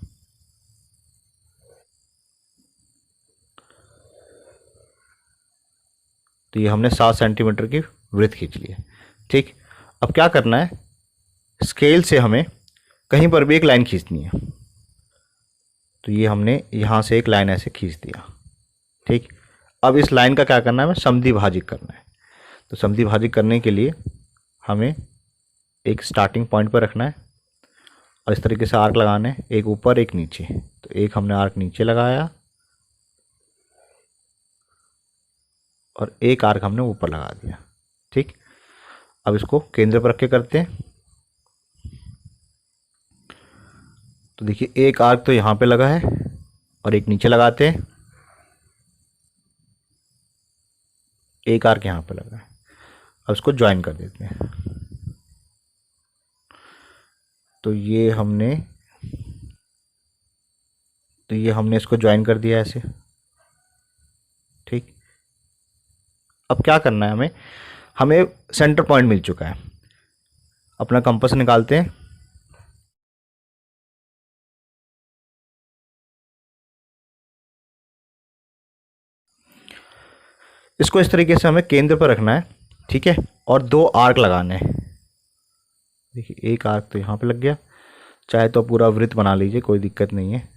तो ये हमने 7 सेंटीमीटर की वृत्त खींच ली है, ठीक। अब क्या करना है, स्केल से हमें कहीं पर भी एक लाइन खींचनी है। तो ये हमने यहाँ से एक लाइन ऐसे खींच दिया, ठीक। अब इस लाइन का क्या करना है, हमें समद्विभाजक करना है। तो समद्विभाजक करने के लिए हमें एक स्टार्टिंग पॉइंट पर रखना है और इस तरीके से आर्क लगाना है, एक ऊपर एक नीचे। तो एक हमने आर्क नीचे लगाया और एक आर्क हमने ऊपर लगा दिया, ठीक। अब इसको केंद्र पर रख के करते हैं। तो देखिए एक आर्क तो यहाँ पे लगा है और एक नीचे लगाते हैं, एक आर्क यहाँ पे लगा है। अब इसको ज्वाइन कर देते हैं। तो ये हमने इसको ज्वाइन कर दिया ऐसे, ठीक। अब क्या करना है, हमें सेंटर पॉइंट मिल चुका है। अपना कंपास निकालते हैं। इसको इस तरीके से हमें केंद्र पर रखना है, ठीक है, और 2 आर्क लगाने हैं। देखिए एक आर्क तो यहाँ पे लग गया, चाहे तो पूरा वृत्त बना लीजिए, कोई दिक्कत नहीं है।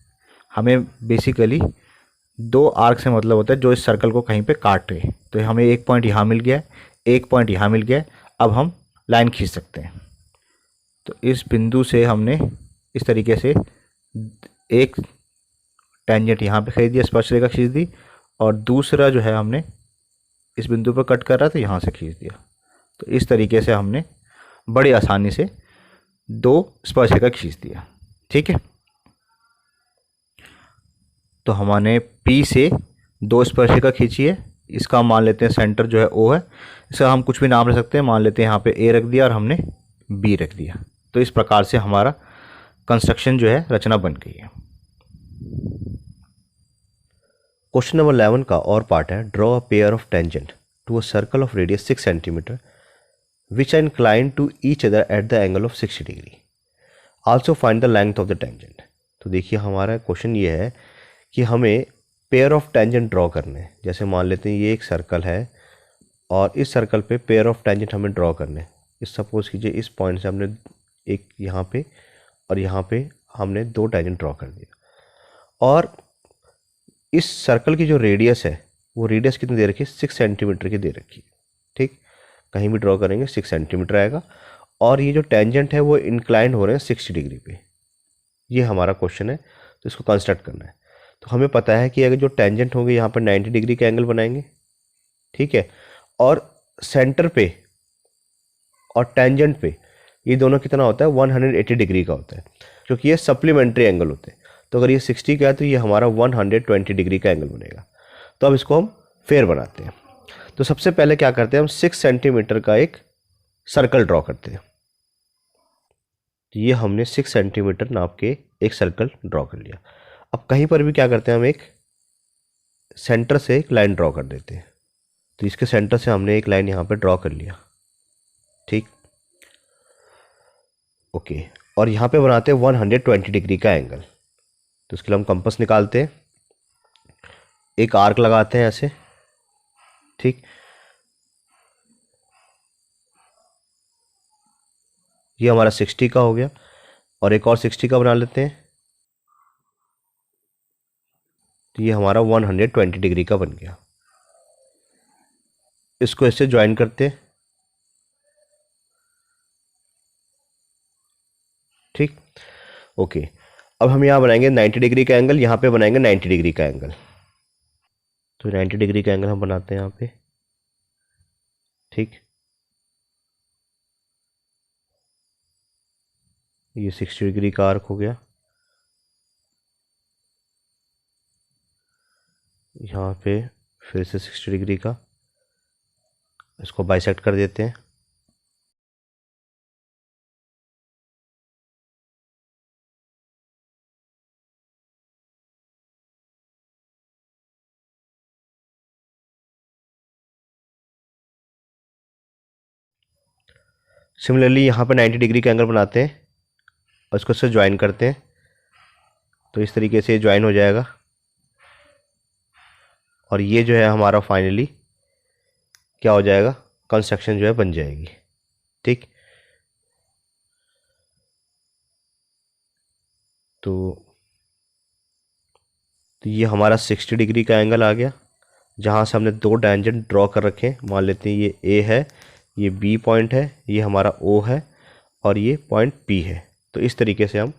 हमें बेसिकली 2 आर्क से मतलब होता है जो इस सर्कल को कहीं पे काट रहे। तो हमें एक पॉइंट यहाँ मिल गया है, एक पॉइंट यहाँ मिल गया है। अब हम लाइन खींच सकते हैं। तो इस बिंदु से हमने इस तरीके से एक टेंजेंट यहाँ पे खींच दिया, स्पर्शरेखा खींच दी, और दूसरा जो है हमने इस बिंदु पर कट कर रहा है तो यहाँ से खींच दिया। तो इस तरीके से हमने बड़ी आसानी से 2 स्पर्शिका खींच दिया। ठीक है, तो हमने P से 2 स्पर्शिका खींची है। इसका मान लेते हैं सेंटर जो है O है। इसका हम कुछ भी नाम रख सकते हैं, मान लेते हैं यहाँ पे A रख दिया और हमने B रख दिया। तो इस प्रकार से हमारा कंस्ट्रक्शन जो है रचना बन गई है। क्वेश्चन नंबर 11 का और पार्ट है, draw a pair of tangent to a circle of radius 6 centimetre which are inclined to each other at the angle of 60 degree. Also find the length of the tangent. तो देखिए हमारा question ये है कि हमें pair of tangent draw करने हैं। जैसे मान लेते हैं ये एक सर्कल है और इस सर्कल पे पेयर ऑफ टेंजेंट हमें ड्रॉ करने हैं। इस सपोज कीजिए इस पॉइंट से हमने एक यहाँ पे और यहाँ पे हमने 2 टेंजेंट ड्रॉ कर दिया और इस सर्कल की जो रेडियस है वो रेडियस कितनी दे रखी है, 6 सेंटीमीटर की दे रखी है। ठीक, कहीं भी ड्रॉ करेंगे 6 सेंटीमीटर आएगा और ये जो टेंजेंट है वो इंक्लाइंड हो रहे हैं 60 डिग्री पे। ये हमारा क्वेश्चन है, तो इसको कंस्ट्रक्ट करना है। तो हमें पता है कि अगर जो टेंजेंट होंगे यहाँ पर 90 डिग्री का एंगल बनाएंगे। ठीक है, और सेंटर पे और टेंजेंट पे ये दोनों कितना होता है, 180 डिग्री का होता है, क्योंकि ये सप्लीमेंट्री एंगल होते हैं। तो अगर ये 60 का है तो ये हमारा 120 डिग्री का एंगल बनेगा। तो अब इसको हम फेयर बनाते हैं। तो सबसे पहले क्या करते हैं, हम 6 सेंटीमीटर का एक सर्कल ड्रॉ करते हैं। तो ये हमने 6 सेंटीमीटर नाप के एक सर्कल ड्रॉ कर लिया। अब कहीं पर भी क्या करते हैं, हम एक सेंटर से एक लाइन ड्रॉ कर देते हैं। तो इसके सेंटर से हमने एक लाइन यहाँ पे ड्रॉ कर लिया। ठीक, ओके, और यहाँ पे बनाते हैं 120 डिग्री का एंगल। तो उसके लिए हम कंपास निकालते हैं, एक आर्क लगाते हैं ऐसे। ठीक, ये हमारा 60 का हो गया और एक और 60 का बना लेते हैं। तो ये हमारा 120 डिग्री का बन गया। इसको इससे ज्वाइन करते हैं। ठीक, ओके, अब हम यहाँ बनाएंगे 90 डिग्री का एंगल, यहाँ पे बनाएंगे 90 डिग्री का एंगल। तो 90 डिग्री का एंगल हम बनाते हैं यहाँ पे। ठीक, ये 60 डिग्री का आर्क हो गया। यहाँ पे फिर से 60 डिग्री का, इसको बाइसेक्ट कर देते हैं। सिमिलरली यहाँ पे 90 डिग्री का एंगल बनाते हैं और इसको इससे ज्वाइन करते हैं। तो इस तरीके से ज्वाइन हो जाएगा और ये जो है हमारा फाइनली क्या हो जाएगा, कंस्ट्रक्शन जो है बन जाएगी। ठीक, तो ये हमारा 60 डिग्री का एंगल आ गया, जहाँ से हमने 2 टेंजेंट ड्रॉ कर रखे हैं। मान लेते हैं ये ए है, ये बी पॉइंट है, ये हमारा ओ है और ये पॉइंट पी है। तो इस तरीके से हम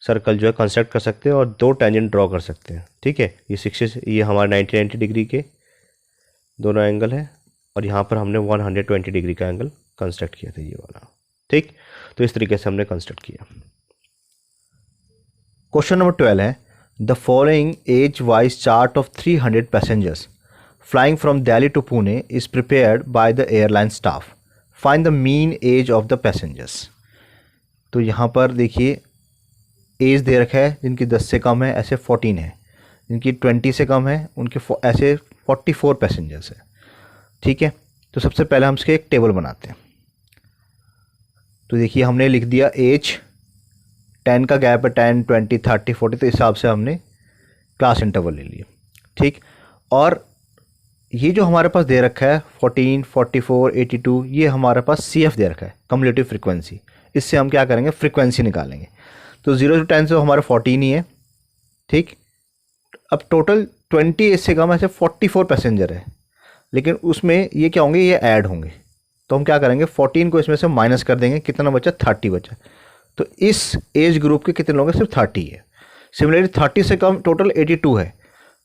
सर्कल जो है कंस्ट्रक्ट कर सकते हैं और 2 टेंजेंट ड्रॉ कर सकते हैं। ठीक है, ये 60, ये हमारा 90 डिग्री के दोनों एंगल है और यहाँ पर हमने 120 डिग्री का एंगल कंस्ट्रक्ट किया था, ये वाला। ठीक, तो इस तरीके से हमने कंस्ट्रक्ट किया। क्वेश्चन नंबर 12 है, the following age wise chart of 300 passengers flying from Delhi to Pune is prepared by the airline staff. Find the mean age of the passengers. तो यहाँ पर देखिए एज दे रखा है, जिनकी 10 से कम है ऐसे 14 है, जिनकी 20 से कम है उनके ऐसे 44 पैसेंजर्स है। ठीक है, तो सबसे पहले हम इसके एक टेबल बनाते हैं। तो देखिए हमने लिख दिया एज, 10 का गैप है, 10, 20, 30, 40, तो इस हिसाब से हमने क्लास इंटरवल ले लिया। ठीक, और ये जो हमारे पास दे रखा है 14, 44, 82, ये हमारे पास CF दे रखा है, कम्युलेटिव फ्रीक्वेंसी। इससे हम क्या करेंगे, फ्रीक्वेंसी निकालेंगे। तो 0 to 10 से हमारा 14 ही है। ठीक, अब टोटल 20 से कम ऐसे 44 पैसेंजर है, लेकिन उसमें ये क्या होंगे, ये ऐड होंगे। तो हम क्या करेंगे, 14 को इसमें से माइनस कर देंगे, कितना बचा, 30 बचा। तो इस एज ग्रुप के कितने लोग हैं, सिर्फ 30 है। सिमिलरली 30 से कम टोटल 82 है,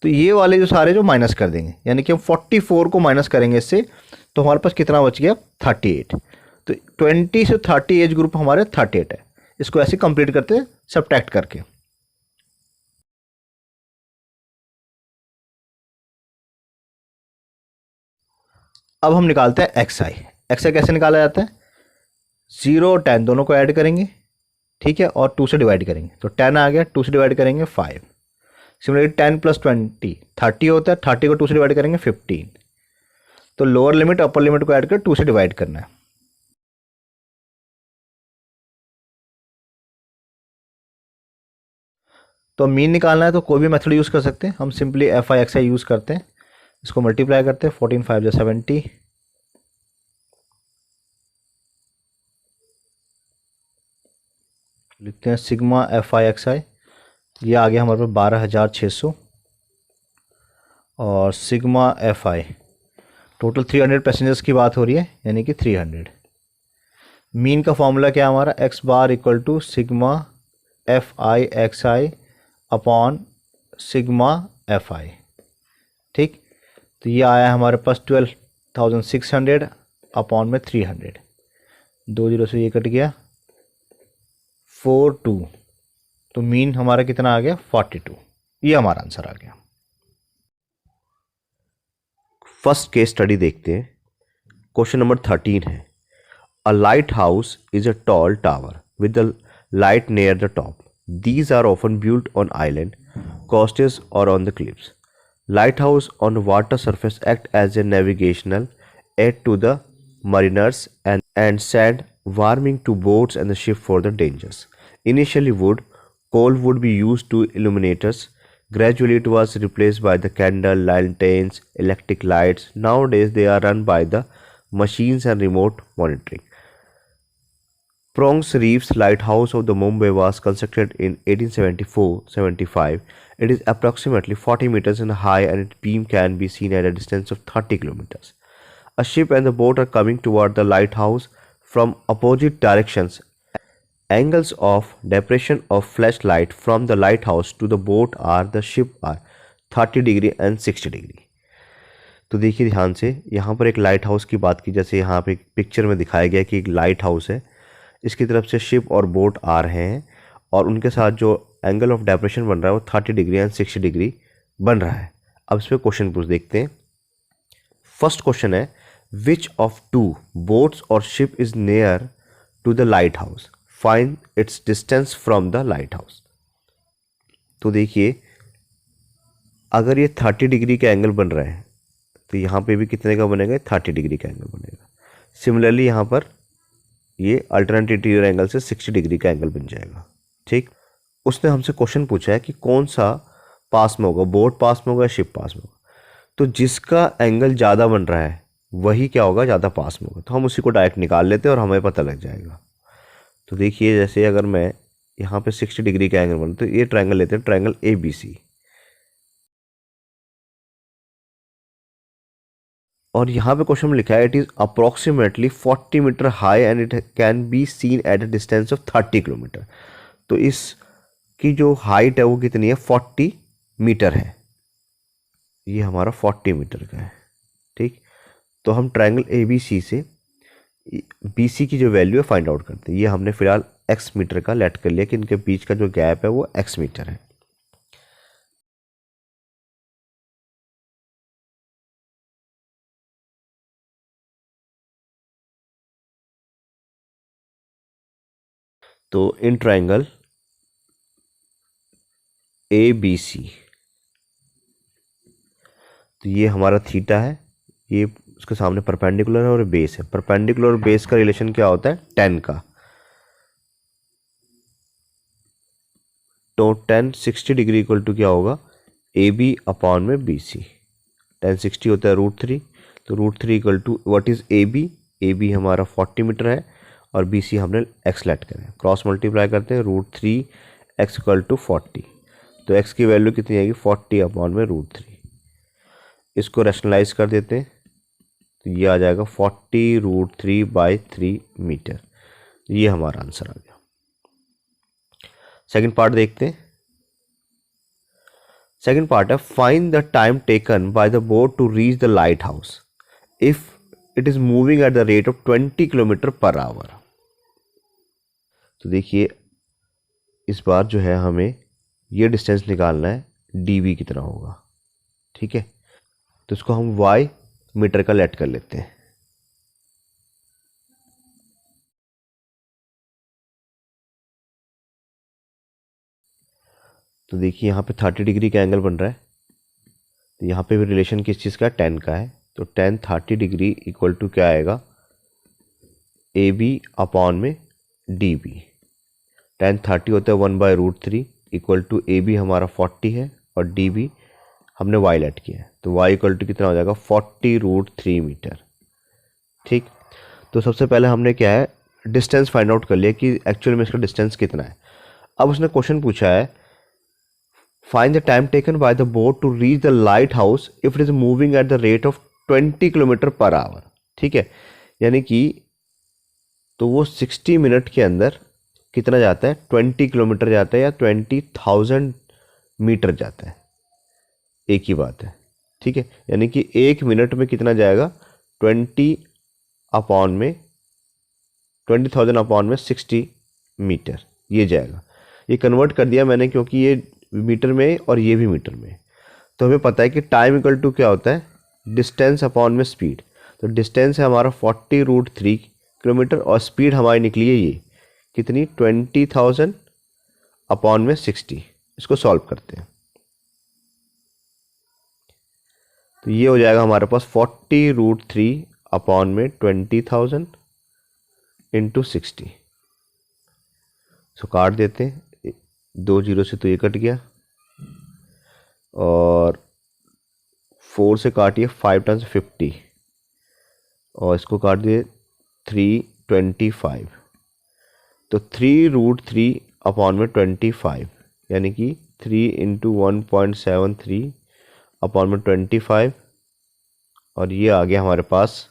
तो ये वाले जो सारे जो माइनस कर देंगे, यानी कि हम 44 को माइनस करेंगे इससे, तो हमारे पास कितना बच गया 38। तो 20 से 30 एज ग्रुप हमारे 38 है। इसको ऐसे कंप्लीट करते हैं सब्ट्रैक्ट करके। अब हम निकालते हैं एक्स आई। एक्स आई कैसे निकाला जाता है, 0 और 10 दोनों को ऐड करेंगे, ठीक है, और 2 से डिवाइड करेंगे, तो 10 आ गया, 2 से डिवाइड करेंगे 5। सिमिलरली 10 + 20 30 होता है, 30 को 2 से डिवाइड करेंगे 15। तो लोअर लिमिट अपर लिमिट को ऐड कर 2 से डिवाइड करना है। तो मीन निकालना है तो कोई भी मेथड यूज़ कर सकते हैं, हम simply F i x I use करते हैं। इसको मल्टीप्लाई करते हैं, 14 5 जो 70, लिखते हैं सिग्मा एफ आई एक्स आई, ये आ गया हमारे पास 12,600, और सिग्मा एफ आई टोटल 300 पैसेंजर्स की बात हो रही है, यानी कि 300। मीन का फॉर्मूला क्या है हमारा, x bar equal to sigma f i x i upon sigma f i, ठीक। तो ये आया हमारे पास 12,600 अपॉन में 300, 2 0 से ये कट गया 42, तो मीन हमारा कितना आ गया 42। ये हमारा आंसर आ गया। फर्स्ट केस स्टडी देखते हैं। क्वेश्चन नंबर 13 है, a lighthouse is a tall tower with the light near the top. These are often built on island, coasts or on the cliffs. Lighthouse on water surface act as a navigational aid to the mariners and send warming to boats and the ship for the dangers. Initially coal would be used to illuminators. Gradually it was replaced by the candle, lanterns, electric lights. Nowadays they are run by the machines and remote monitoring. Prongs Reef's Lighthouse of the Mumbai was constructed in 1874-75. It is approximately 40 meters in high and its beam can be seen at a distance of 30 kilometers. A ship and the boat are coming toward the lighthouse from opposite directions. Angles of depression of flashlight from the lighthouse to the boat or the ship are 30 degree and 60 degree. तो देखिए ध्यान से, यहाँ पर एक light house की बात की, जैसे यहाँ पे पिक्चर में दिखाया गया कि एक लाइट हाउस है, इसकी तरफ से शिप और बोट आ रहे हैं और उनके साथ जो एंगल ऑफ डेप्रेशन बन रहा है वो 30 डिग्री एंड 60 डिग्री बन रहा है। अब इस पर क्वेश्चन पूछ देखते हैं। फर्स्ट क्वेश्चन है, which of two boats or ship is near to the lighthouse, find its distance from the lighthouse. तो देखिए, अगर ये 30 डिग्री का एंगल बन रहा है तो यहाँ पे भी कितने का बनेगा, 30 डिग्री का एंगल बनेगा। सिमिलरली यहाँ पर ये अल्टरनेट इंटीरियर एंगल से 60 डिग्री का एंगल बन जाएगा, ठीक। उसने हमसे क्वेश्चन पूछा है कि कौन सा पास में होगा, बोट पास में होगा या शिप पास में होगा। तो जिसका एंगल ज़्यादा बन रहा है वही क्या होगा, ज़्यादा पास में होगा। तो हम उसी को डायरेक्ट निकाल लेते हैं और हमें पता लग जाएगा। तो देखिए, जैसे अगर मैं यहाँ पे 60 डिग्री का एंगल बना तो ये ट्रायंगल लेते हैं, ट्रायंगल ABC, और यहाँ पे क्वेश्चन में लिखा है it is approximately 40 metre high and it can be seen at a distance of 30 kilometre. तो इसकी जो हाइट है वो कितनी है, 40 मीटर है। ये हमारा 40 मीटर का है, ठीक। तो हम ट्रायंगल ABC से BC की जो वैल्यू है फाइंड आउट करते हैं। ये हमने फिलहाल x मीटर का लेट कर लिया कि इनके बीच का जो गैप है वो x मीटर है। तो इन ट्रायंगल ABC, तो ये हमारा थीटा है, ये उसके सामने परपेंडिकुलर है और बेस है। परपेंडिकुलर और बेस का रिलेशन क्या होता है, 10 का। तो 10 60 डिग्री इक्वल टू क्या होगा, AB अपॉन में BC। 10 60 होता है √3, तो √3 equal to what is AB। AB हमारा 40 मीटर है और BC हमने x लेट करें, क्रॉस मल्टीप्लाई करते हैं, √3 x इक्वल टू 40। तो x की वैल्यू कितनी आएगी, 40 अपॉन में √3। इसको रैशनलाइज कर देते हैं तो ये आ जाएगा 40 √3/3 मीटर। ये हमारा आंसर आ गया। सेकंड पार्ट देखते हैं। सेकेंड पार्ट है find the time taken by the boat to reach the lighthouse if it is moving at the rate of 20 kilometre per hour. तो देखिए इस बार जो है हमें ये डिस्टेंस निकालना है, dv कितना होगा, ठीक है। तो इसको हम y मीटर का लेट कर लेते हैं। तो देखिए यहाँ पे 30 डिग्री का एंगल बन रहा है, तो यहाँ पे भी रिलेशन किस चीज़ का है, 10 का है। तो 10 30 डिग्री इक्वल टू क्या आएगा, ए बी अपॉन में डी बी। 10 30 होता है 1/√3 इक्वल टू ए बी हमारा 40 है और डी बी हमने y लेट किया है, तो y इक्वल टू कितना हो जाएगा 40√3 मीटर, ठीक। तो सबसे पहले हमने क्या है डिस्टेंस फाइंड आउट कर लिया कि एक्चुअल में इसका डिस्टेंस कितना है। अब उसने क्वेश्चन पूछा है find the time taken by the boat to reach the lighthouse if it is moving at the rate of 20 kilometre per hour, ठीक है। यानी कि तो वो 60 मिनट के अंदर कितना जाता है, 20 किलोमीटर जाता है या 20,000 मीटर जाता है, एक ही बात है, ठीक है। यानी कि 1 मिनट में कितना जाएगा, 20,000 अपॉन में 60 मीटर ये जाएगा। ये कन्वर्ट कर दिया मैंने क्योंकि ये मीटर में और ये भी मीटर में। तो हमें पता है कि टाइम इक्वल टू क्या होता है, डिस्टेंस अपॉन में स्पीड। तो डिस्टेंस है हमारा 40√3 किलोमीटर और स्पीड हमारी निकली है ये कितनी, 20,000 अपॉन में 60। इसको सॉल्व करते हैं तो ये हो जाएगा हमारे पास 40√3 अपॉन में 20,000 इंटू 60। सो काट देते हैं, 2 जीरो से तो ये कट गया और 4 से काटिए 5 टाइम्स 50 और इसको काट दिए 325। तो 3√3 अपॉन में 25 यानी कि 3 इंटू 1.73 अपॉन में 25 और ये आ गया हमारे पास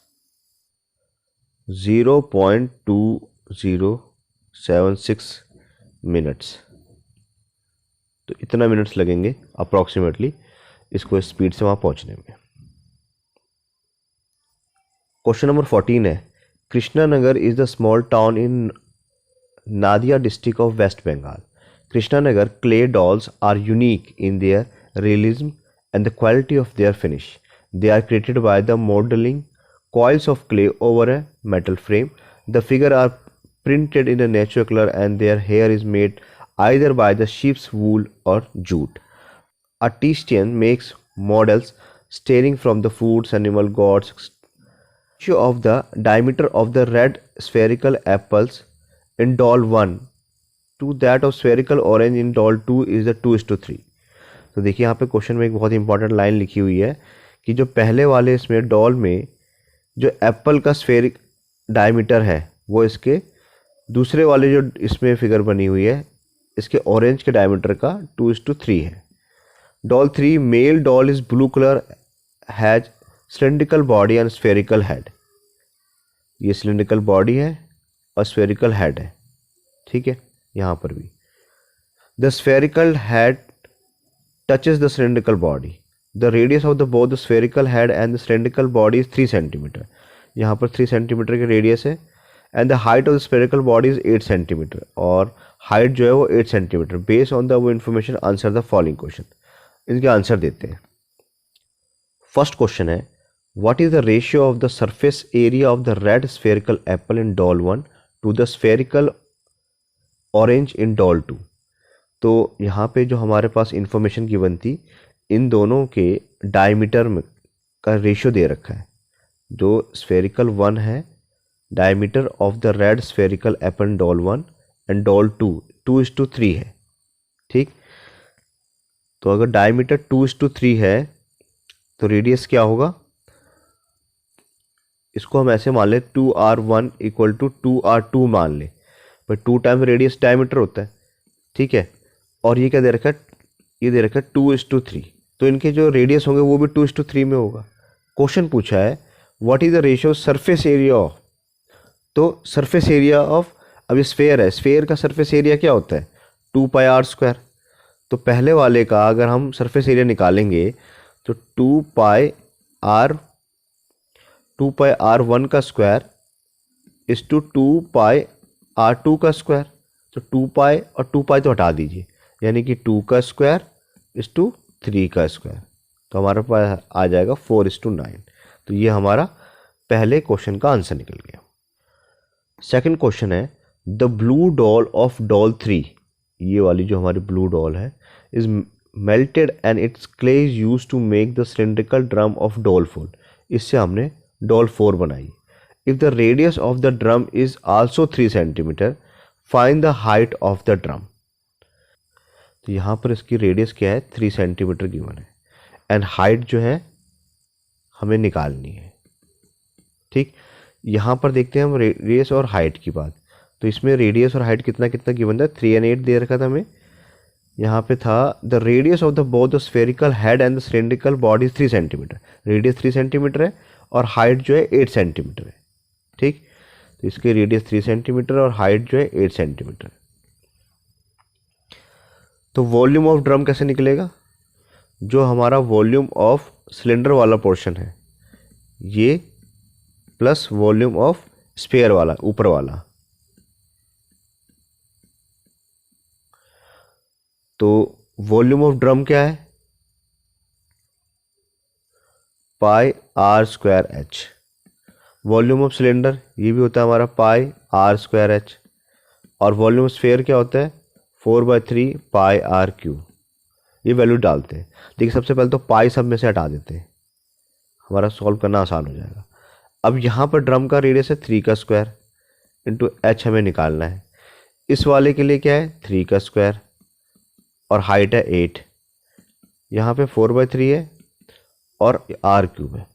0.2076 मिनट्स। तो इतना मिनट्स लगेंगे अप्रॉक्सीमेटली इसको स्पीड से वहाँ पहुँचने में। क्वेश्चन नंबर 14 है Krishnanagar is the small town in Nadia district of West Bengal. Krishnanagar clay dolls are unique in their realism and the quality of their finish. They are created by the modeling coils of clay over a metal frame. The figures are printed in a natural color and their hair is made either by the sheep's wool or jute. Artisan makes models steering from the foods animal gods. Ratio of the diameter of the red spherical apples in doll 1 to that of spherical orange in doll 2 is the 2:3। तो देखिए यहाँ पे question में एक बहुत important line लिखी हुई है कि जो पहले वाले इसमें डॉल में जो एप्पल का स्फेरिक डायमीटर है वो इसके दूसरे वाले जो इसमें फिगर बनी हुई है इसके ऑरेंज के डायमीटर का 2:3 है। Doll 3 male doll is blue colour has cylindrical body and spherical head. ये सिलेंड्रिकल बॉडी है और स्फेरिकल हेड है, ठीक है। यहाँ पर भी the spherical head touches the cylindrical body. The radius of the both the spherical head and the cylindrical body is 3 centimetre. यहाँ पर 3 सेंटीमीटर की रेडियस है and the height of the spherical body is 8 centimetre और height जो है वो 8 centimetre. Based on the वो information answer the following question. इनके आंसर देते हैं। फर्स्ट क्वेश्चन है what is the ratio of the surface area of the red spherical apple in doll 1 to the spherical orange in doll 2। तो यहाँ पे जो हमारे पास इंफॉर्मेशन गिवन थी इन दोनों के डायमीटर में का रेशियो दे रखा है। जो स्फेरिकल 1 है diameter of the red spherical Apple doll 1 and doll 2 2:3 है, ठीक। तो अगर डायमीटर 2:3 है तो रेडियस क्या होगा, इसको हम ऐसे मान लें 2r1 इक्वल टू 2r2 मान लें, पर 2 टाइम्स रेडियस डायमीटर होता है, ठीक है। और ये क्या दे रखा है, ये दे रखा है 2:3। तो इनके जो रेडियस होंगे वो भी 2:3 में होगा। क्वेश्चन पूछा है what is the ratio surface area of. तो सरफेस एरिया ऑफ, अब ये स्फेयर है, स्फेयर का सरफेस एरिया क्या होता है 2πr²। तो पहले वाले का अगर हम सरफेस एरिया निकालेंगे तो 2 पाई r1 का स्क्वायर इस टू 2 पाई r2 का स्क्वायर। तो 2 पाई और 2 पाई तो हटा दीजिए, यानी कि 2 का स्क्वायर इस टू 3 का स्क्वायर। तो हमारे पास आ जाएगा 4:9। तो ये हमारा पहले क्वेश्चन का आंसर निकल गया। सेकंड क्वेश्चन है the blue doll of doll 3, ये वाली जो हमारी ब्लू डॉल है, is melted and its clay is use to make the cylindrical drum of doll 4। इससे हमने डॉल 4 बनाई। If the radius of the drum is also 3 centimetre, find the height of the drum. तो यहाँ पर इसकी radius क्या है, 3 centimetre given है, एंड हाइट जो है हमें निकालनी है। ठीक, यहाँ पर देखते हैं हम रेडियस और हाइट की बात। तो इसमें रेडियस और हाइट कितना कितना गिवन था, 3 और 8 दे रखा था हमें। यहाँ पे था the radius of the both the spherical head and the cylindrical body 3 centimetre. Radius 3 centimetre है और हाइट जो है 8 सेंटीमीटर है। ठीक, तो इसकी रेडियस 3 सेंटीमीटर और हाइट जो है 8 सेंटीमीटर। तो वॉल्यूम ऑफ ड्रम कैसे निकलेगा, जो हमारा वॉल्यूम ऑफ सिलेंडर वाला पोर्शन है ये प्लस वॉल्यूम ऑफ स्फीयर वाला ऊपर वाला। तो वॉल्यूम ऑफ ड्रम क्या है, पाई r square h। Volume of cylinder ये भी होता है हमारा पाई r स्क्वायर h। और वॉल्यूम ऑफ स्फीयर क्या होता है, 4/3 पाई r क्यूब। ये वैल्यू डालते हैं। देखिए सबसे पहले तो पाई सब में से हटा देते हैं, हमारा सॉल्व करना आसान हो जाएगा। अब यहाँ पर ड्रम का रेडियस है 3 का स्क्वायर इंटू h हमें निकालना है। इस वाले के लिए क्या है, 3 का स्क्वायर और हाइट है 8। यहाँ पे 4/3 है और r क्यूब है।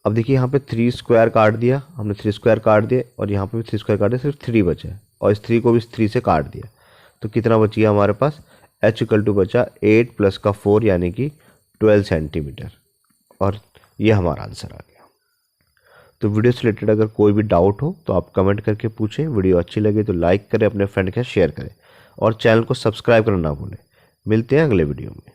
अब देखिए यहाँ पे 3 स्क्वायर काट दिया हमने, 3 स्क्वायर काट दिए, और यहाँ पे भी 3 स्क्वायर काट दिया, सिर्फ 3 बचा है, और इस 3 को भी इस 3 से काट दिया। तो कितना बच गया हमारे पास, h इक्वल टू बचा 8 प्लस का 4 यानी कि 12 सेंटीमीटर। और ये हमारा आंसर आ गया। तो वीडियो से रिलेटेड अगर कोई भी डाउट हो तो आप कमेंट करके पूछें। वीडियो अच्छी लगे तो लाइक करें, अपने फ्रेंड के साथ शेयर करें और चैनल को सब्सक्राइब करना ना भूलें। मिलते हैं अगले वीडियो में।